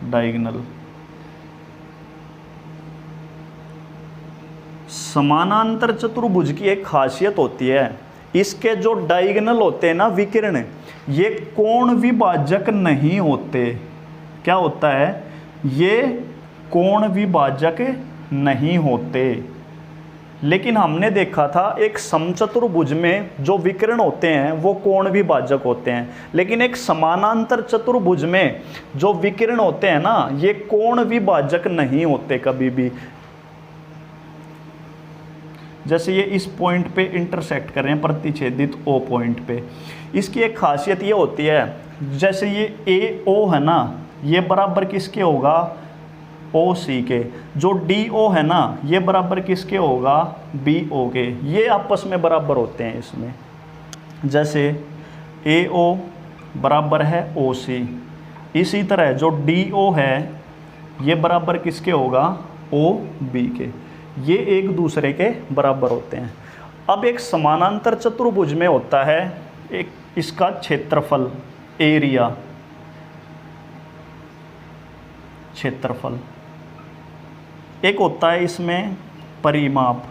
डायगोनल। समानांतर चतुर्भुज की एक खासियत होती है, इसके जो डायगोनल होते हैं ना विकर्ण, ये कोण विभाजक नहीं होते। क्या होता है, ये कोण विभाजक नहीं होते। लेकिन हमने देखा था एक समचतुर्भुज में जो विकर्ण होते हैं वो कोण विभाजक होते हैं, लेकिन एक समानांतर चतुर्भुज में जो विकर्ण होते हैं ना, ये कोण विभाजक नहीं होते कभी भी। जैसे ये इस पॉइंट पे इंटरसेक्ट कर रहे हैं, प्रतिच्छेदित ओ पॉइंट पे। इसकी एक खासियत ये होती है, जैसे ये ए ओ है ना, ये बराबर किसके होगा, ओ सी के। जो डी ओ है ना, ये बराबर किसके होगा, बी ओ के। ये आपस में बराबर होते हैं इसमें। जैसे ए ओ बराबर है ओ सी, इसी तरह जो डी ओ है ये बराबर किसके होगा, ओ बी के। ये एक दूसरे के बराबर होते हैं। अब एक समानांतर चतुर्भुज में होता है एक इसका क्षेत्रफल, एरिया, क्षेत्रफल। एक होता है इसमें परिमाप,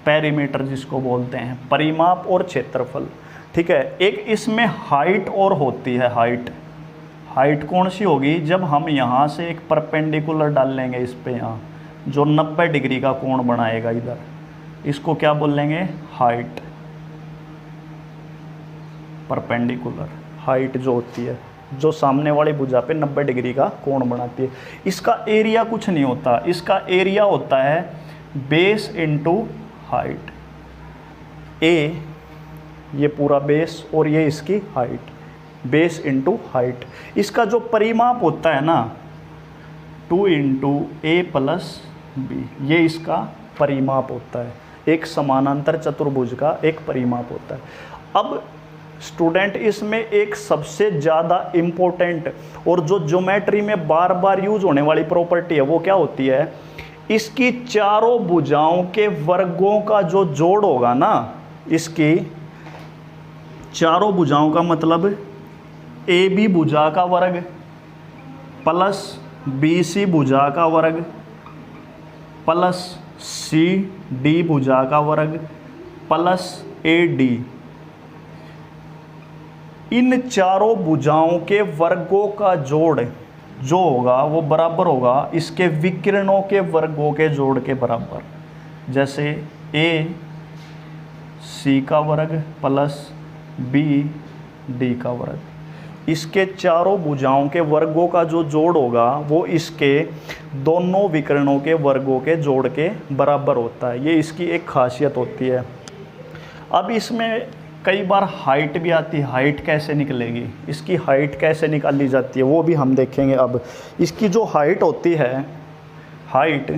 पेरीमीटर जिसको बोलते हैं, परिमाप और क्षेत्रफल। ठीक है, एक इसमें हाइट और होती है, हाइट। हाइट कौन सी होगी, जब हम यहाँ से एक परपेंडिकुलर डाल लेंगे इस पे, यहाँ जो 90 डिग्री का कोण बनाएगा इधर, इसको क्या बोल लेंगे, हाइट। परपेंडिकुलर हाइट जो होती है, जो सामने वाली भुजा पे 90 डिग्री का कोण बनाती है। इसका एरिया कुछ नहीं होता, इसका एरिया होता है बेस इनटू हाइट। ए ये पूरा बेस और ये इसकी हाइट, बेस इनटू हाइट। इसका जो परिमाप होता है ना, 2 इंटू ए प्लस बी, ये इसका परिमाप होता है। एक समानांतर चतुर्भुज का एक परिमाप होता है। अब स्टूडेंट इसमें एक सबसे ज़्यादा इम्पोर्टेंट और जो ज्योमेट्री में बार बार यूज होने वाली प्रॉपर्टी है वो क्या होती है, इसकी चारों भुजाओं के वर्गों का जो जोड़ होगा ना, इसकी चारों भुजाओं का मतलब ए बी भुजा का वर्ग प्लस बी सी भुजा का वर्ग प्लस सी डी भुजा का वर्ग प्लस ए डी, इन चारों भुजाओं के वर्गों का जोड़ जो होगा वो बराबर होगा इसके विकिरणों के वर्गों के जोड़ के बराबर। जैसे ए सी का वर्ग प्लस बी डी का वर्ग, इसके चारों भुजाओं के वर्गों का जो जोड़ होगा वो इसके दोनों विकर्णों के वर्गों के जोड़ के बराबर होता है। ये इसकी एक खासियत होती है। अब इसमें कई बार हाइट भी आती है, हाइट कैसे निकलेगी, इसकी हाइट कैसे निकाली जाती है वो भी हम देखेंगे। अब इसकी जो हाइट होती है, हाइट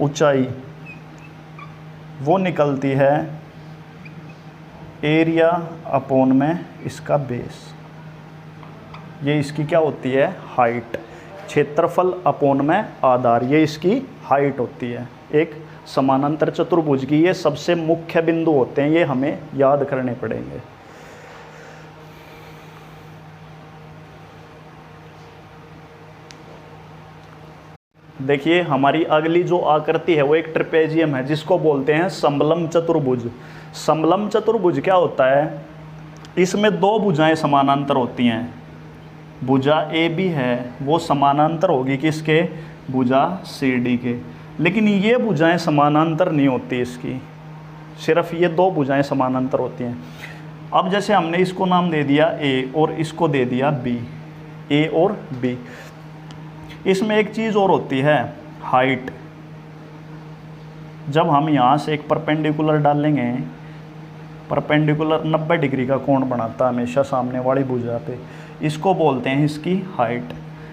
ऊंचाई, वो निकलती है एरिया अपॉन में इसका बेस। ये इसकी क्या होती है, हाइट। क्षेत्रफल अपॉन में आधार, ये इसकी हाइट होती है। एक समानांतर चतुर्भुज की ये सबसे मुख्य बिंदु होते हैं, ये हमें याद करने पड़ेंगे। देखिए हमारी अगली जो आकृति है वो एक ट्रेपेजियम है जिसको बोलते हैं समलम चतुर्भुज। समलम चतुर्भुज क्या होता है, इसमें दो भुजाएं समानांतर होती हैं। भुजा ए बी है वो समानांतर होगी किसके, भुजा सी डी के। लेकिन ये भुजाएं समानांतर नहीं होती इसकी, सिर्फ ये दो भुजाएं समानांतर होती हैं। अब जैसे हमने इसको नाम दे दिया ए और इसको दे दिया बी, ए और बी। इसमें एक चीज़ और होती है, हाइट। जब हम यहाँ से एक परपेंडिकुलर डालेंगे परपेंडिकुलर 90 डिग्री का कोण बनाता है हमेशा सामने वाली भुजा पे। इसको बोलते हैं इसकी हाइट।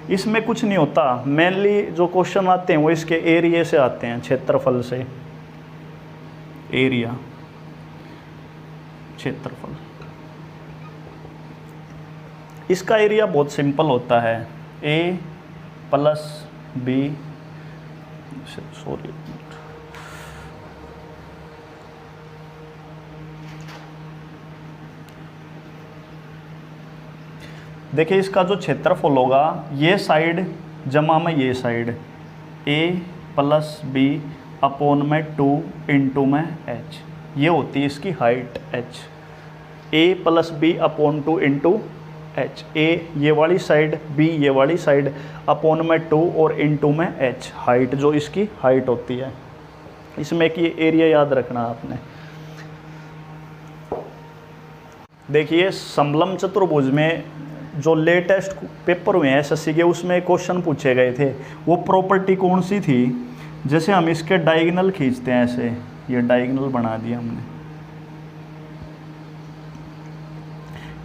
इसमें कुछ नहीं होता, मेनली जो क्वेश्चन आते हैं वो इसके एरिया से आते हैं, क्षेत्रफल से। एरिया, क्षेत्रफल। इसका एरिया बहुत सिंपल होता है, a प्लस बी, सॉरी देखिए इसका जो क्षेत्रफल होगा ये साइड जमा में ये side, a plus B upon में 2 इंटू में h, ये होती है इसकी height h। a plus B upon 2 into h, a ये वाली साइड, b ये वाली साइड, अपॉन में 2 और इंटू में h, हाइट जो इसकी हाइट होती है। इसमें कि एरिया याद रखना आपने। देखिए समलंब चतुर्भुज में जो लेटेस्ट पेपर हुए हैं एसएससी के, उसमें क्वेश्चन पूछे गए थे, वो प्रॉपर्टी कौन सी थी? जैसे हम इसके डायगोनल खींचते हैं, ऐसे ये डायगोनल बना दिया हमने,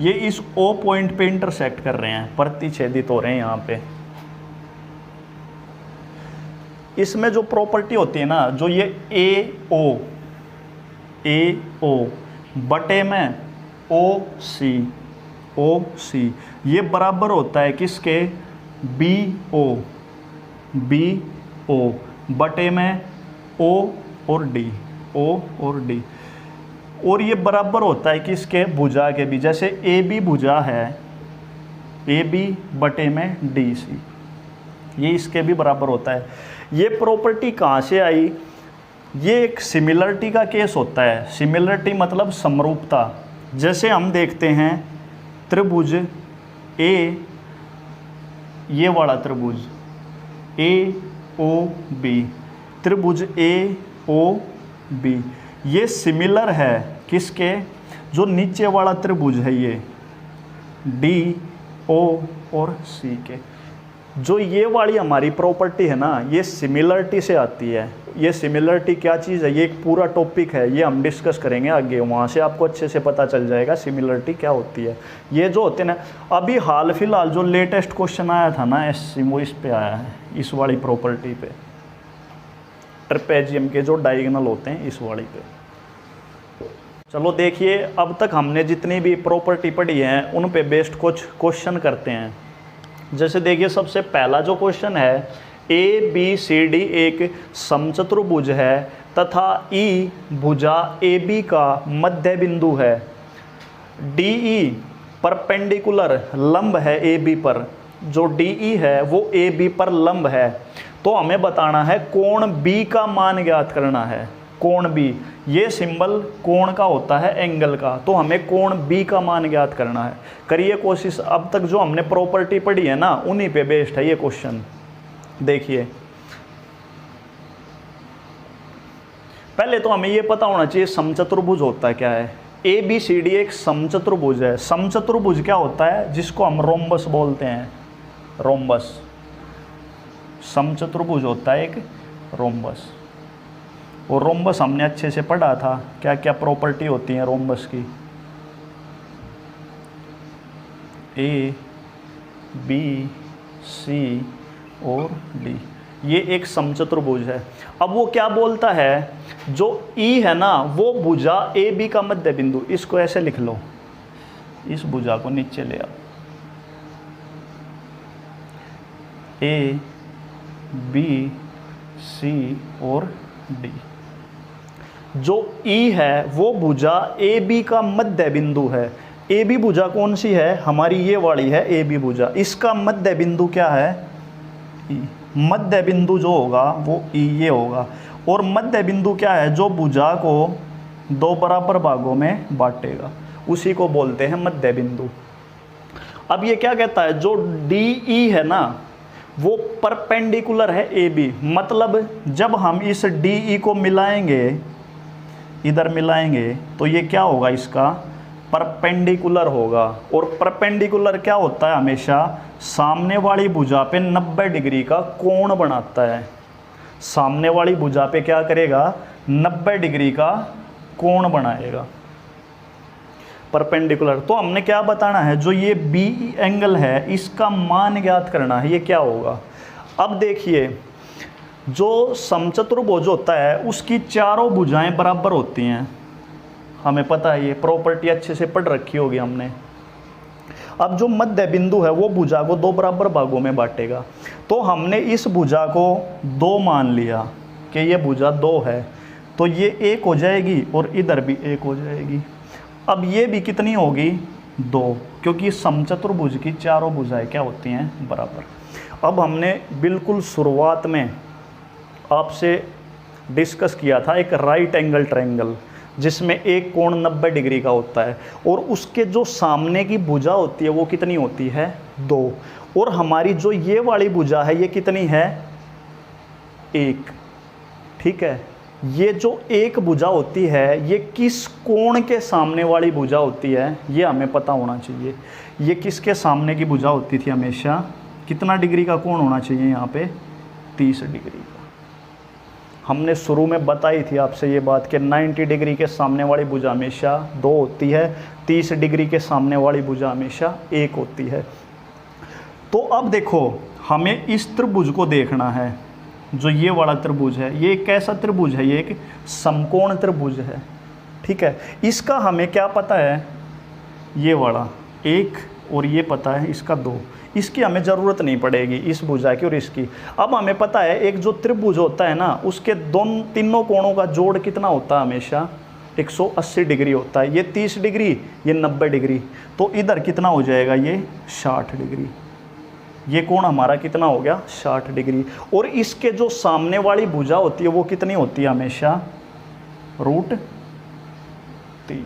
ये इस O पॉइंट पे इंटरसेक्ट कर रहे हैं, प्रतिच्छेदित हो रहे हैं यहाँ पे। इसमें जो प्रॉपर्टी होती है ना, जो ये AO बटे में OC, ये बराबर होता है किसके? BO बटे में O और D, और ये बराबर होता है किसके? भुजा के भी। जैसे AB भुजा है, AB बटे में DC, ये इसके भी बराबर होता है। ये प्रॉपर्टी कहाँ से आई? ये एक सिमिलरिटी का केस होता है। सिमिलरिटी मतलब समरूपता। जैसे हम देखते हैं त्रिभुज A, ये वाला त्रिभुज AOB, त्रिभुज AOB, ये सिमिलर है किसके? जो नीचे वाला त्रिभुज है ये DO और C के। जो ये वाली हमारी प्रॉपर्टी है ना, ये सिमिलरिटी से आती है। ये सिमिलरिटी क्या चीज़ है, ये एक पूरा टॉपिक है, ये हम डिस्कस करेंगे आगे, वहाँ से आपको अच्छे से पता चल जाएगा सिमिलरिटी क्या होती है। ये जो होते हैं ना, अभी हाल फिलहाल जो लेटेस्ट क्वेश्चन आया था ना एसएससी, वो इस पे आया है, इस वाली प्रॉपर्टी पे, ट्रेपेजियम के जो डायगोनल होते हैं इस वाली पे। चलो देखिए, अब तक हमने जितनी भी प्रॉपर्टी पढ़ी है उन पे बेस्ड कुछ क्वेश्चन करते हैं। जैसे देखिए सबसे पहला जो क्वेश्चन है, ABCD एक समचतुर्भुज है तथा E भुजा AB का मध्य बिंदु है। DE परपेंडिकुलर लंब है AB पर, जो DE है वो AB पर लंब है। तो हमें बताना है कोण B का मान ज्ञात करना है। कोण B, ये सिंबल कोण का होता है, एंगल का, तो हमें कोण B का मान ज्ञात करना है। करिए कोशिश। अब तक जो हमने प्रॉपर्टी पढ़ी है ना, उन्हीं पे बेस्ड है ये क्वेश्चन। देखिए पहले तो हमें ये पता होना चाहिए समचतुर्भुज होता क्या है। ABCD एक समचतुर्भुज है। समचतुर्भुज क्या होता है? जिसको हम रोम्बस बोलते हैं, रोम्बस। समचतुर्भुज होता है एक रोम्बस। और रोम्बस हमने अच्छे से पढ़ा था, क्या क्या प्रॉपर्टी होती है रोम्बस की। A, B, C और D, ये एक समचतुर्भुज है। अब वो क्या बोलता है, जो E है ना, वो भुजा AB का मध्य बिंदु, इसको ऐसे लिख लो, इस भुजा को नीचे ले आओ, A, B, C और D। जो E है वो भुजा AB का मध्य बिंदु है। AB भुजा कौन सी है? हमारी ये वाली है AB भुजा। इसका मध्य बिंदु क्या है? E। मध्य बिंदु जो होगा वो E ये होगा। और मध्य बिंदु क्या है? जो भुजा को दो बराबर भागों में बांटेगा, उसी को बोलते हैं मध्य बिंदु। अब ये क्या कहता है, जो DE है ना, वो परपेंडिकुलर है AB। मतलब जब हम इस DE को मिलाएंगे, इधर मिलाएंगे, तो ये क्या होगा? इसका परपेंडिकुलर होगा। और परपेंडिकुलर क्या होता है? हमेशा सामने वाली भुजा पे 90 डिग्री का कोण बनाता है। सामने वाली भुजा पे क्या करेगा? 90 डिग्री का कोण बनाएगा। परपेंडिकुलर। तो हमने क्या बताना है, जो ये बी एंगल है इसका मान ज्ञात करना है, ये क्या होगा। अब देखिए, जो समचतुर्भुज होता है उसकी चारों भुजाएं बराबर होती हैं, हमें पता है, ये प्रॉपर्टी अच्छे से पढ़ रखी होगी हमने। अब जो मध्य बिंदु है वो भुजा को दो बराबर भागों में बांटेगा। तो हमने इस भुजा को 2 मान लिया कि ये भुजा 2 है, तो ये 1 हो जाएगी और इधर भी 1 हो जाएगी। अब ये भी कितनी होगी, 2, क्योंकि समचतुर्भुज की चारों भुजाएं क्या होती हैं, बराबर। अब हमने बिल्कुल शुरुआत में आपसे डिस्कस किया था एक राइट एंगल ट्रायंगल, जिसमें एक कोण 90 डिग्री का होता है और उसके जो सामने की भुजा होती है वो कितनी होती है, 2। और हमारी जो ये वाली भुजा है ये कितनी है, 1। ठीक है, ये जो एक भुजा होती है ये किस कोण के सामने वाली भुजा होती है ये हमें पता होना चाहिए। ये किसके सामने की भुजा होती थी, हमेशा कितना डिग्री का कोण होना चाहिए, यहाँ पे 30 डिग्री का। हमने शुरू में बताई थी आपसे ये बात कि 90 डिग्री के सामने वाली भुजा हमेशा 2 होती है, 30 डिग्री के सामने वाली भुजा हमेशा 1 होती है। तो अब देखो, हमें इस त्रिभुज को देखना है, जो ये वाला त्रिभुज है, ये कैसा त्रिभुज है, ये एक समकोण त्रिभुज है। ठीक है, इसका हमें क्या पता है, ये वाला 1 और ये पता है इसका 2, इसकी हमें ज़रूरत नहीं पड़ेगी, इस भुजा की और इसकी। अब हमें पता है एक जो त्रिभुज होता है ना, उसके तीनों कोणों का जोड़ कितना होता है, हमेशा 180 डिग्री होता है। ये 30 डिग्री, ये 90 डिग्री, तो इधर कितना हो जाएगा, ये 60 डिग्री। ये कोण हमारा कितना हो गया, 60 डिग्री। और इसके जो सामने वाली भुजा होती है वो कितनी होती है, हमेशा √3।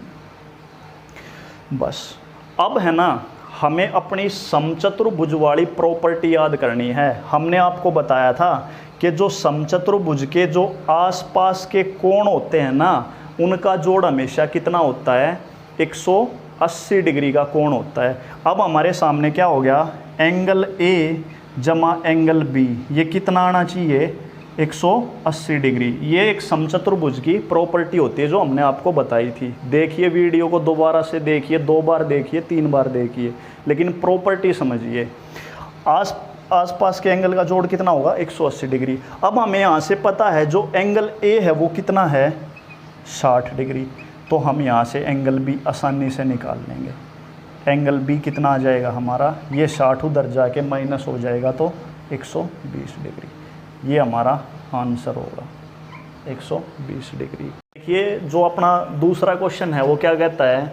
बस अब है ना, हमें अपनी समचतुर्भुज वाली प्रॉपर्टी याद करनी है। हमने आपको बताया था कि जो समचतुर्भुज के जो आसपास के कोण होते हैं ना, उनका जोड़ हमेशा कितना होता है, 180 डिग्री का कोण होता है। अब हमारे सामने क्या हो गया, एंगल ए जमा एंगल बी, ये कितना आना चाहिए, 180 डिग्री। ये एक समचतुर्भुज की प्रॉपर्टी होती है जो हमने आपको बताई थी। देखिए वीडियो को दोबारा से देखिए, 2 बार देखिए, 3 बार देखिए, लेकिन प्रॉपर्टी समझिए। आसपास के एंगल का जोड़ कितना होगा, 180 डिग्री। अब हमें यहाँ से पता है जो एंगल ए है वो कितना है, 60 डिग्री। तो हम यहाँ से एंगल बी आसानी से निकाल लेंगे। एंगल बी कितना आ जाएगा हमारा, ये 60 उधर जाके माइनस हो जाएगा तो 120 डिग्री। ये हमारा आंसर होगा 120 डिग्री। देखिए जो अपना दूसरा क्वेश्चन है वो क्या कहता है,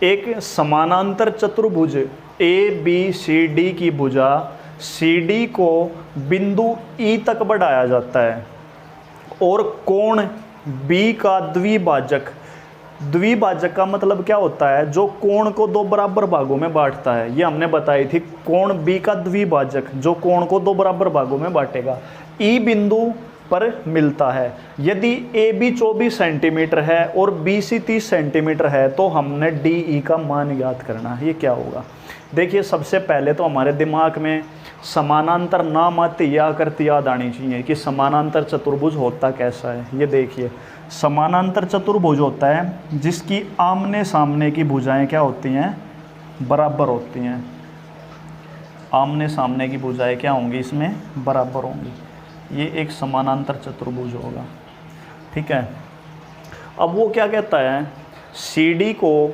एक समानांतर चतुर्भुज ABCD की भुजा CD को बिंदु E तक बढ़ाया जाता है और कोण B का द्विभाजक, द्विभाजक का मतलब क्या होता है, जो कोण को 2 बराबर भागों में बांटता है। ये हमने बताई थी, कोण B का द्विभाजक जो कोण को 2 बराबर भागों में बांटेगा, E बिंदु पर मिलता है। यदि AB 24 सेंटीमीटर है और BC 30 सेंटीमीटर है तो हमने DE का मान ज्ञात करना है। ये क्या होगा, देखिए सबसे पहले तो हमारे दिमाग में समानांतर नाम आती या आकृति याद आनी चाहिए कि समानांतर चतुर्भुज होता कैसा है। ये देखिए समानांतर चतुर्भुज होता है जिसकी आमने सामने की भुजाएं क्या होती हैं, बराबर होती हैं। आमने सामने की भुजाएं क्या होंगी, इसमें बराबर होंगी। ये एक समानांतर चतुर्भुज होगा। ठीक है, अब वो क्या कहता है, CD को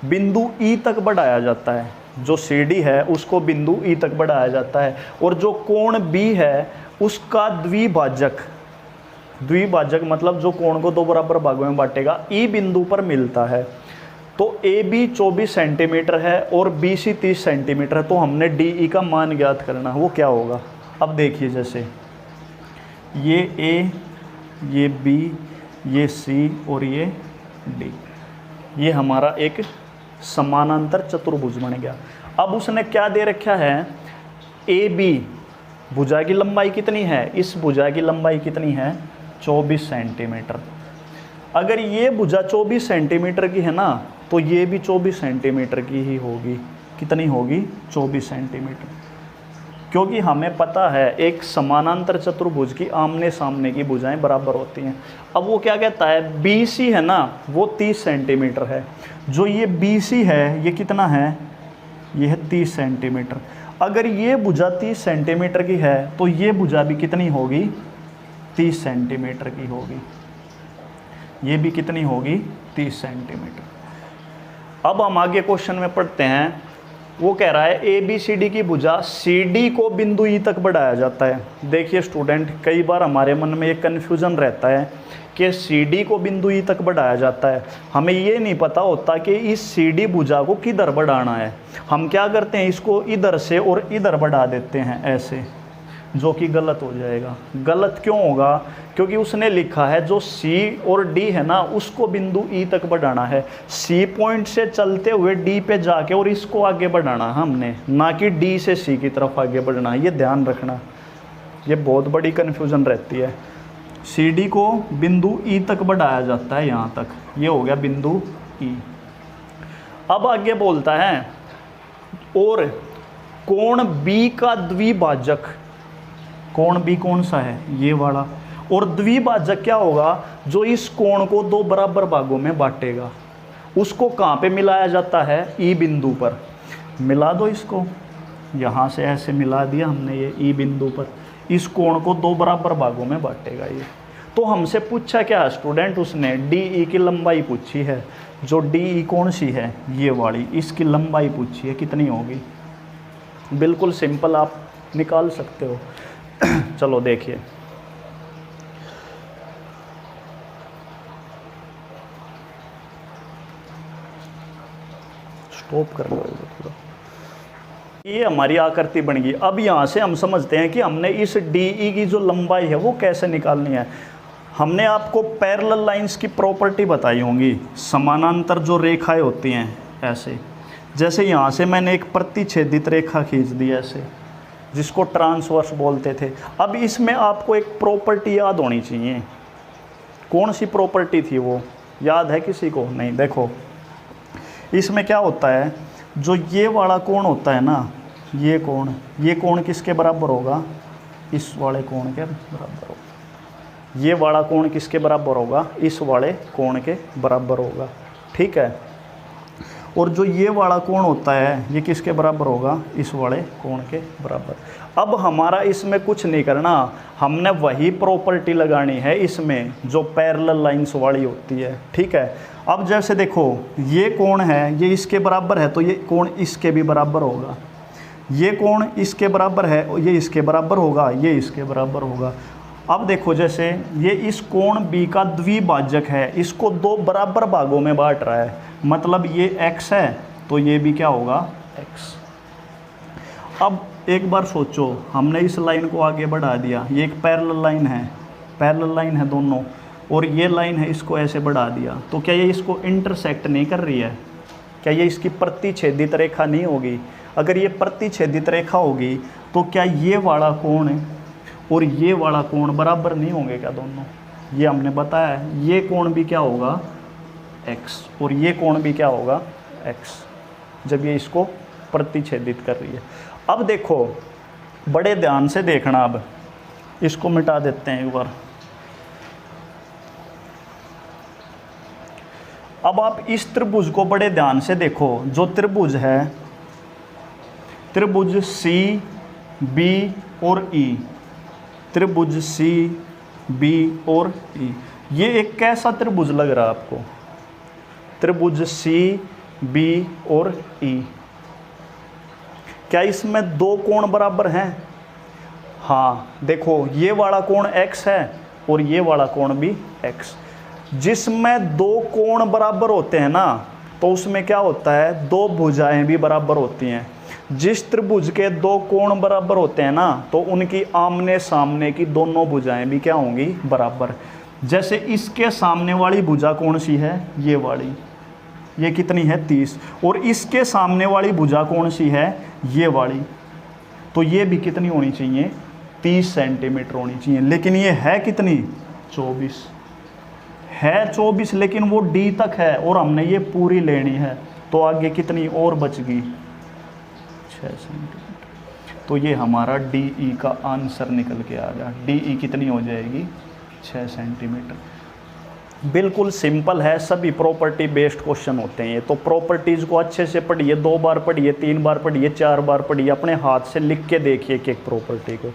बिंदु E तक बढ़ाया जाता है। जो CD है उसको बिंदु E तक बढ़ाया जाता है और जो कोण B है उसका द्विभाजक, द्विभाजक मतलब जो कोण को 2 बराबर भागों में बांटेगा, E बिंदु पर मिलता है। तो AB 24 सेंटीमीटर है और BC 30 सेंटीमीटर है, तो हमने DE का मान ज्ञात करना है। वो क्या होगा, अब देखिए जैसे ये A, ये B, ये C और ये D, ये हमारा एक समानांतर चतुर्भुज बन गया। अब उसने क्या दे रखा है, AB भुजा की लंबाई कितनी है, इस भुजा की लंबाई कितनी है, 24 सेंटीमीटर। अगर ये भुजा 24 सेंटीमीटर की है ना, तो ये भी 24 सेंटीमीटर की ही होगी। कितनी होगी, 24 सेंटीमीटर। क्योंकि हमें पता है एक समानांतर चतुर्भुज की आमने सामने की भुजाएं बराबर होती हैं। अब वो क्या कहता है, BC है ना वो 30 सेंटीमीटर है, जो ये BC है ये कितना है, ये है 30 सेंटीमीटर। अगर ये भुजा 30 सेंटीमीटर की है तो ये भुजा भी कितनी होगी, 30 सेंटीमीटर की होगी, ये भी कितनी होगी, 30 सेंटीमीटर। अब हम आगे क्वेश्चन में पढ़ते हैं। वो कह रहा है ABCD की भुजा CD को बिंदु E तक बढ़ाया जाता है। देखिए स्टूडेंट, कई बार हमारे मन में एक कन्फ्यूज़न रहता है कि CD को बिंदु E तक बढ़ाया जाता है, हमें ये नहीं पता होता कि इस CD भुजा को किधर बढ़ाना है। हम क्या करते हैं, इसको इधर से और इधर बढ़ा देते हैं ऐसे, जो कि गलत हो जाएगा। गलत क्यों होगा, क्योंकि उसने लिखा है जो C और D है ना उसको बिंदु E तक बढ़ाना है। C पॉइंट से चलते हुए D पे जाके और इसको आगे बढ़ाना हमने, ना कि D से C की तरफ आगे बढ़ना है। ये ध्यान रखना, ये बहुत बड़ी कन्फ्यूज़न रहती है। CD को बिंदु E तक बढ़ाया जाता है, यहाँ तक, ये हो गया बिंदु E। अब आगे बोलता है और कोण B का द्विभाजक, कोण B कौन सा है, ये वाला, और द्विभाजक क्या होगा, जो इस कोण को दो बराबर भागों में बांटेगा। उसको कहाँ पे मिलाया जाता है, E बिंदु पर। मिला दो इसको, यहाँ से ऐसे मिला दिया हमने, ये E बिंदु पर इस कोण को दो बराबर भागों में बांटेगा ये। तो हमसे पूछा क्या स्टूडेंट, उसने DE की लंबाई पूछी है। जो DE कौन सी है, ये वाली, इसकी लंबाई पूछी है, कितनी होगी। बिल्कुल सिंपल, आप निकाल सकते हो। चलो देखिए, स्टॉप कर लो थोड़ा। ये हमारी आकृति बन गई। अब यहाँ से हम समझते हैं कि हमने इस DE की जो लंबाई है वो कैसे निकालनी है। हमने आपको पैरेलल लाइंस की प्रॉपर्टी बताई होंगी, समानांतर जो रेखाएं होती हैं ऐसे, जैसे यहाँ से मैंने एक प्रतिच्छेदित रेखा खींच दी ऐसे, जिसको ट्रांसवर्स बोलते थे। अब इसमें आपको एक प्रॉपर्टी याद होनी चाहिए। कौन सी प्रॉपर्टी थी वो, याद है किसी को? नहीं। देखो इसमें क्या होता है, जो ये वाला कोण होता है ना, ये कोण किसके बराबर होगा, इस वाले कोण के बराबर होगा। ये वाला कोण किसके बराबर होगा, इस वाले कोण के बराबर होगा, ठीक है। और जो ये वाला कोण होता है ये किसके बराबर होगा, इस वाले कोण के बराबर। अब हमारा इसमें कुछ नहीं करना, हमने वही प्रॉपर्टी लगानी है इसमें जो पैरेलल लाइंस वाली होती है, ठीक है। अब जैसे देखो ये कोण है, ये इसके बराबर है, तो ये कोण इसके भी बराबर होगा। ये कोण इसके बराबर है, ये इसके बराबर होगा, ये इसके बराबर होगा। अब देखो जैसे ये इस कोण B का द्विभाजक है, इसको दो बराबर भागों में बांट रहा है, मतलब ये x है तो ये भी क्या होगा, x। अब एक बार सोचो, हमने इस लाइन को आगे बढ़ा दिया, ये एक पैरेलल लाइन है दोनों, और ये लाइन है, इसको ऐसे बढ़ा दिया, तो क्या ये इसको इंटरसेक्ट नहीं कर रही है? क्या ये इसकी प्रतिच्छेदित रेखा नहीं होगी? अगर ये प्रतिच्छेदित रेखा होगी तो क्या ये वाला कोण और ये वाला कोण बराबर नहीं होंगे क्या दोनों? ये हमने बताया है, ये कोण भी क्या होगा, x, और ये कोण भी क्या होगा, x, जब ये इसको प्रतिच्छेदित कर रही है। अब देखो बड़े ध्यान से देखना, अब इसको मिटा देते हैं एक बार। अब आप इस त्रिभुज को बड़े ध्यान से देखो, जो त्रिभुज है, त्रिभुज C, B और E, त्रिभुज C, B और E, ये एक कैसा त्रिभुज लग रहा है आपको? त्रिभुज C, B और E। क्या इसमें दो कोण बराबर हैं? हाँ, देखो ये वाला कोण x है और ये वाला कोण भी x। जिसमें दो कोण बराबर होते हैं ना, तो उसमें क्या होता है, दो भुजाएं भी बराबर होती हैं। जिस त्रिभुज के दो कोण बराबर होते हैं ना, तो उनकी आमने सामने की दोनों भुजाएं भी क्या होंगी, बराबर। जैसे इसके सामने वाली भुजा कौन सी है, ये वाली, ये कितनी है, 30, और इसके सामने वाली भुजा कौन सी है, ये वाली, तो ये भी कितनी होनी चाहिए, 30 सेंटीमीटर होनी चाहिए। लेकिन ये है कितनी, 24 है, 24, लेकिन वो D तक है और हमने ये पूरी लेनी है, तो आगे कितनी और बच गई, 6 सेंटीमीटर। तो ये हमारा डी ई का आंसर निकल के आ गया। डी ई कितनी हो जाएगी? 6 सेंटीमीटर। बिल्कुल सिंपल है, सभी प्रॉपर्टी बेस्ड क्वेश्चन होते हैं ये। तो प्रॉपर्टीज़ को अच्छे से पढ़िए, 2 बार पढ़िए, 3 बार पढ़िए, 4 बार पढ़िए, अपने हाथ से लिख के देखिए एक एक प्रॉपर्टी को।